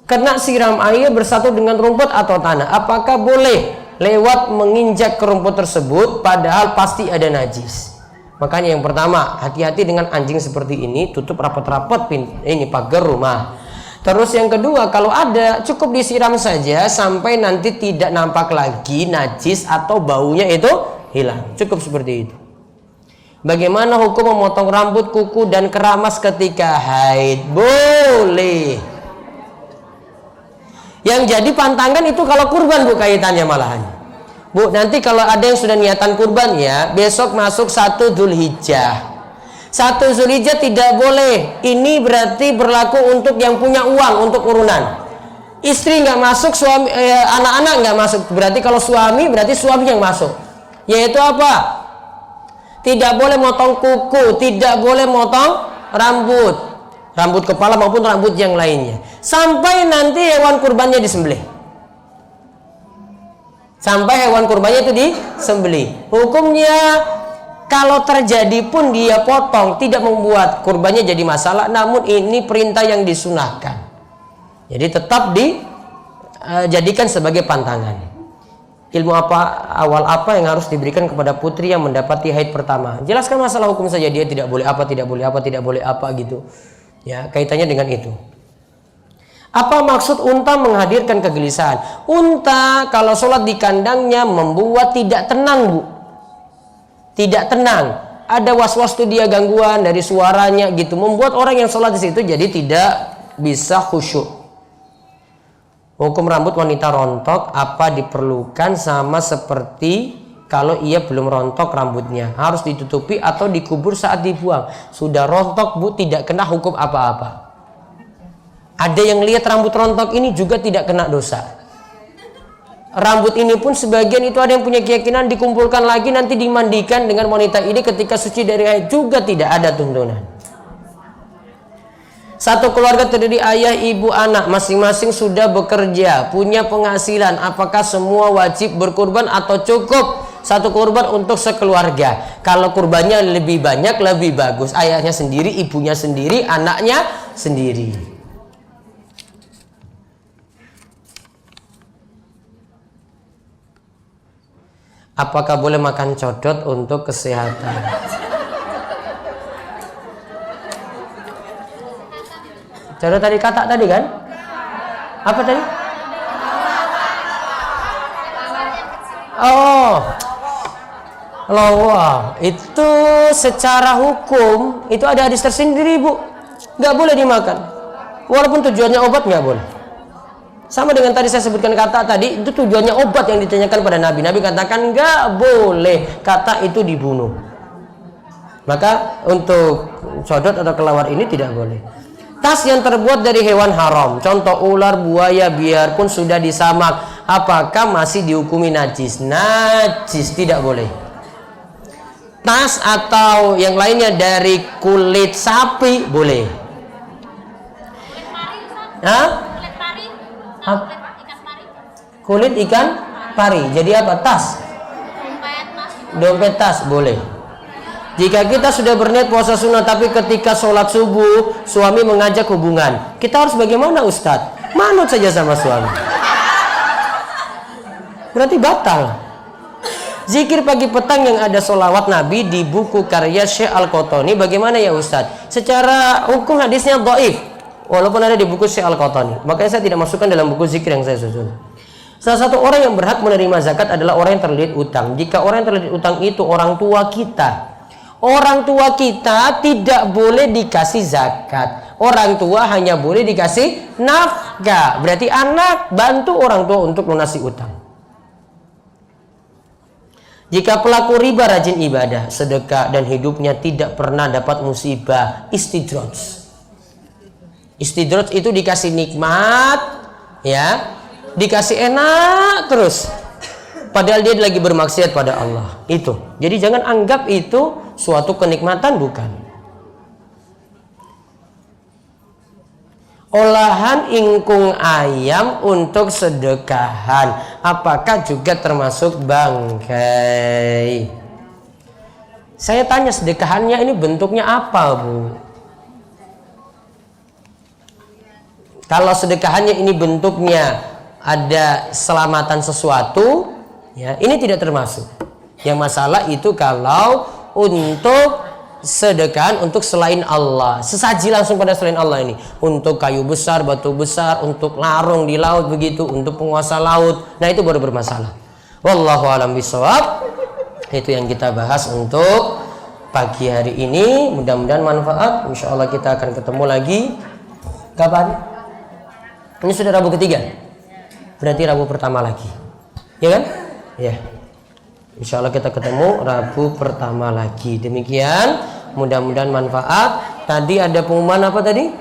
Kena siram air bersatu dengan rumput atau tanah. Apakah boleh lewat menginjak ke rumput tersebut padahal pasti ada najis? Makanya yang pertama, hati-hati dengan anjing seperti ini, tutup rapat-rapat ini pagar rumah. Terus yang kedua, kalau ada cukup disiram saja sampai nanti tidak nampak lagi najis atau baunya itu hilang. Cukup seperti itu. Bagaimana hukum memotong rambut, kuku dan keramas ketika haid? Boleh. Yang jadi pantangan itu kalau kurban, Bu, kaitannya malahan. Bu, nanti kalau ada yang sudah niatan kurban ya, besok masuk 1 Dzulhijjah. 1 Dzulhijjah tidak boleh. Ini berarti berlaku untuk yang punya uang untuk urunan. Istri nggak masuk, suami, anak-anak nggak masuk. Berarti kalau suami, berarti suami yang masuk. Yaitu apa? Tidak boleh motong kuku, tidak boleh motong rambut, rambut kepala maupun rambut yang lainnya. Sampai nanti hewan kurbannya disembelih. Sampai hewan kurbannya itu disembelih. Hukumnya, kalau terjadi pun dia potong, tidak membuat kurbannya jadi masalah, namun ini perintah yang disunahkan. Jadi tetap dijadikan sebagai pantangan. Ilmu awal apa yang harus diberikan kepada putri yang mendapati haid pertama? Jelaskan masalah hukum saja, dia tidak boleh apa, tidak boleh apa, tidak boleh apa gitu. Ya, kaitannya dengan itu. Apa maksud unta menghadirkan kegelisahan? Unta kalau sholat di kandangnya membuat tidak tenang, Bu. Tidak tenang, ada was-was tuh dia, gangguan dari suaranya gitu, membuat orang yang sholat di situ jadi tidak bisa khusyuk. Hukum rambut wanita rontok apa diperlukan? Sama seperti kalau ia belum rontok rambutnya, harus ditutupi atau dikubur saat dibuang. Sudah rontok, Bu, tidak kena hukum apa-apa. Ada yang lihat rambut rontok ini juga tidak kena dosa. Rambut ini pun sebagian itu ada yang punya keyakinan dikumpulkan lagi nanti dimandikan dengan wanita ini ketika suci dari haid, juga tidak ada tuntunan. Satu keluarga terdiri ayah, ibu, anak, masing-masing sudah bekerja, punya penghasilan. Apakah semua wajib berkurban atau cukup satu kurban untuk sekeluarga? Kalau kurbannya lebih banyak lebih bagus. Ayahnya sendiri, ibunya sendiri, anaknya sendiri. Apakah boleh makan codot untuk kesehatan? Codot tadi kata tadi kan? Apa tadi? Oh, lawa. Itu secara hukum itu ada hadis tersendiri, Bu. Nggak boleh dimakan. Walaupun tujuannya obat nggak boleh. Sama dengan tadi saya sebutkan kata tadi, itu tujuannya obat yang ditanyakan pada Nabi. Nabi katakan nggak boleh kata itu dibunuh. Maka untuk codot atau kelawar ini tidak boleh. Tas yang terbuat dari hewan haram, contoh ular, buaya, biarpun sudah disamak, apakah masih dihukumi najis? Najis, tidak boleh. Tas atau yang lainnya dari kulit sapi boleh. Hah? Kulit pari, ikan pari, Kulit ikan pari. Jadi apa? Tas. Dompet tas boleh. Jika kita sudah berniat puasa sunnah tapi ketika sholat subuh suami mengajak hubungan, kita harus bagaimana, Ustadz? Manut saja sama suami. Berarti batal. Zikir pagi petang yang ada sholawat Nabi di buku karya Syekh Al-Qotani, bagaimana ya Ustadz? Secara hukum hadisnya dhaif, walaupun ada di buku Syekh Al-Qotani. Makanya saya tidak masukkan dalam buku zikir yang saya susun. Salah satu orang yang berhak menerima zakat adalah orang yang terlilit utang. Jika orang yang terlilit utang itu orang tua kita, orang tua kita tidak boleh dikasih zakat. Orang tua hanya boleh dikasih nafkah. Berarti anak bantu orang tua untuk lunasi utang. Jika pelaku riba rajin ibadah, sedekah, dan hidupnya tidak pernah dapat musibah, istidraj. Istidraj itu dikasih nikmat, ya, dikasih enak terus. Padahal dia lagi bermaksiat pada Allah. Itu. Jadi jangan anggap itu suatu kenikmatan, bukan. Olahan ingkung ayam untuk sedekahan, apakah juga termasuk bangkai? Saya tanya, sedekahannya ini bentuknya apa, Bu? Kalau sedekahannya ini bentuknya ada selamatan sesuatu, ya, ini tidak termasuk. Yang masalah itu kalau untuk sedekahan untuk selain Allah, sesaji langsung pada selain Allah ini, untuk kayu besar, batu besar, untuk larung di laut begitu, untuk penguasa laut, nah itu baru bermasalah. Wallahu a'lam bishawab. Itu yang kita bahas untuk pagi hari ini. Mudah-mudahan manfaat. Insya Allah kita akan ketemu lagi kapan? Ini sudah Rabu ketiga, berarti Rabu pertama lagi, ya kan? Ya. Insya Allah kita ketemu Rabu pertama lagi. Demikian, mudah-mudahan manfaat. Tadi ada pengumuman apa tadi?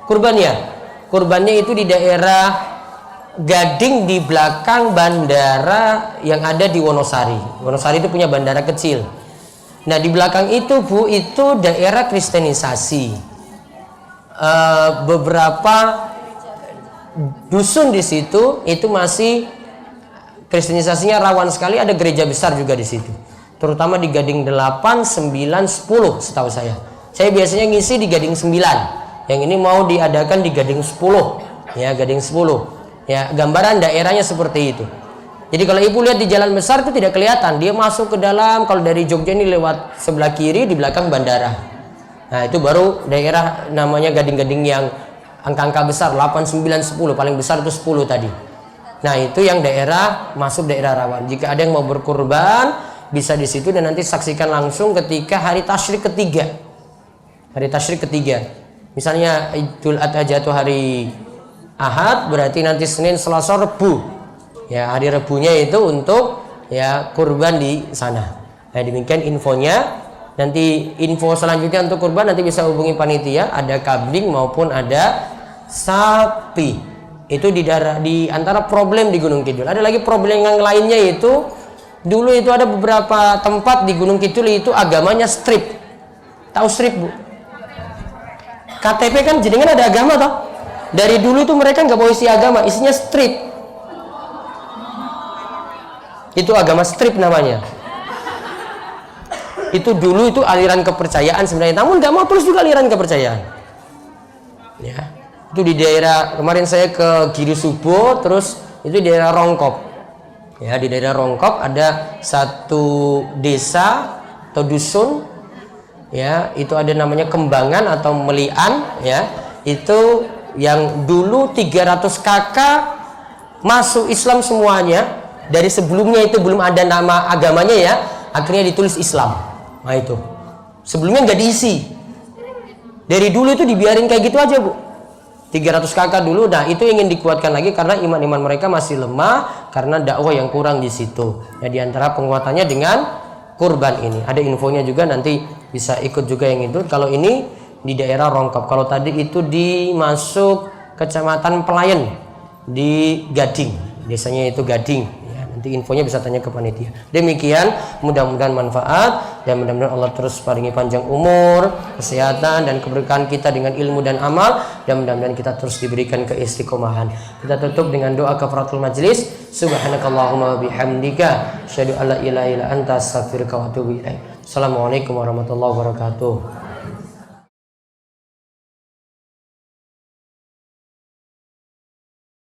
Kurban ya. Kurbannya itu di daerah Gading, di belakang bandara yang ada di Wonosari. Wonosari itu punya bandara kecil. Nah di belakang itu, Bu, itu daerah kristenisasi. Beberapa dusun di situ itu masih kristenisasinya rawan sekali, ada gereja besar juga di situ. Terutama di Gading 8, 9, 10 setahu saya. Saya biasanya ngisi di Gading 9. Yang ini mau diadakan di Gading 10. Ya, Gading 10. Ya, gambaran daerahnya seperti itu. Jadi kalau Ibu lihat di jalan besar itu tidak kelihatan, dia masuk ke dalam. Kalau dari Jogja ini lewat sebelah kiri di belakang bandara. Nah, itu baru daerah namanya Gading-Gading yang angka-angka besar 8, 9, 10, paling besar itu 10 tadi. Nah itu yang daerah masuk daerah rawan. Jika ada yang mau berkurban bisa di situ, dan nanti saksikan langsung ketika hari tasyrik ketiga. Hari tasyrik ketiga. Misalnya Idul Adha jatuh hari Ahad, berarti nanti Senin, Selasa, Rebu. Ya hari Rebunya itu untuk ya kurban di sana. Nah demikian infonya. Nanti info selanjutnya untuk kurban nanti bisa hubungi panitia. Ada kambing maupun ada sapi. Itu di antara problem di Gunung Kidul. Ada lagi problem yang lainnya, itu dulu itu ada beberapa tempat di Gunung Kidul itu agamanya strip. Tahu strip, Bu? KTP kan jenengan ada agama toh. Dari dulu itu mereka nggak mau isi agama, isinya strip. Itu agama strip namanya. Itu dulu itu aliran kepercayaan sebenarnya, namun nggak mau tulis juga aliran kepercayaan. Ya, itu di daerah kemarin saya ke Giri Subo, terus itu di daerah Rongkop. Ya, di daerah Rongkop ada satu desa atau dusun, ya, itu ada namanya Kembangan atau Melian, ya, itu yang dulu 300 kakak masuk Islam semuanya. Dari sebelumnya itu belum ada nama agamanya, ya, akhirnya ditulis Islam. Nah itu sebelumnya nggak diisi, dari dulu itu dibiarin kayak gitu aja, Bu. 300 kakak dulu. Nah itu ingin dikuatkan lagi karena iman mereka masih lemah karena dakwah yang kurang di situ. Ya, diantara penguatannya dengan kurban ini ada infonya juga, nanti bisa ikut juga yang itu. Kalau ini di daerah Rongkop, kalau tadi itu dimasuk Kecamatan Pelayan di Gading, desanya itu Gading. Nanti infonya bisa tanya ke panitia. Demikian, mudah-mudahan manfaat dan mudah-mudahan Allah terus paringi panjang umur, kesehatan dan keberkahan kita dengan ilmu dan amal, dan mudah-mudahan kita terus diberikan keistiqomahan. Kita tutup dengan doa kafaratul majlis. Subhanakallahumma bihamdika asyhadu an la ilaha illa anta astaghfiruka wa atubu ilaik. Assalamualaikum warahmatullahi wabarakatuh.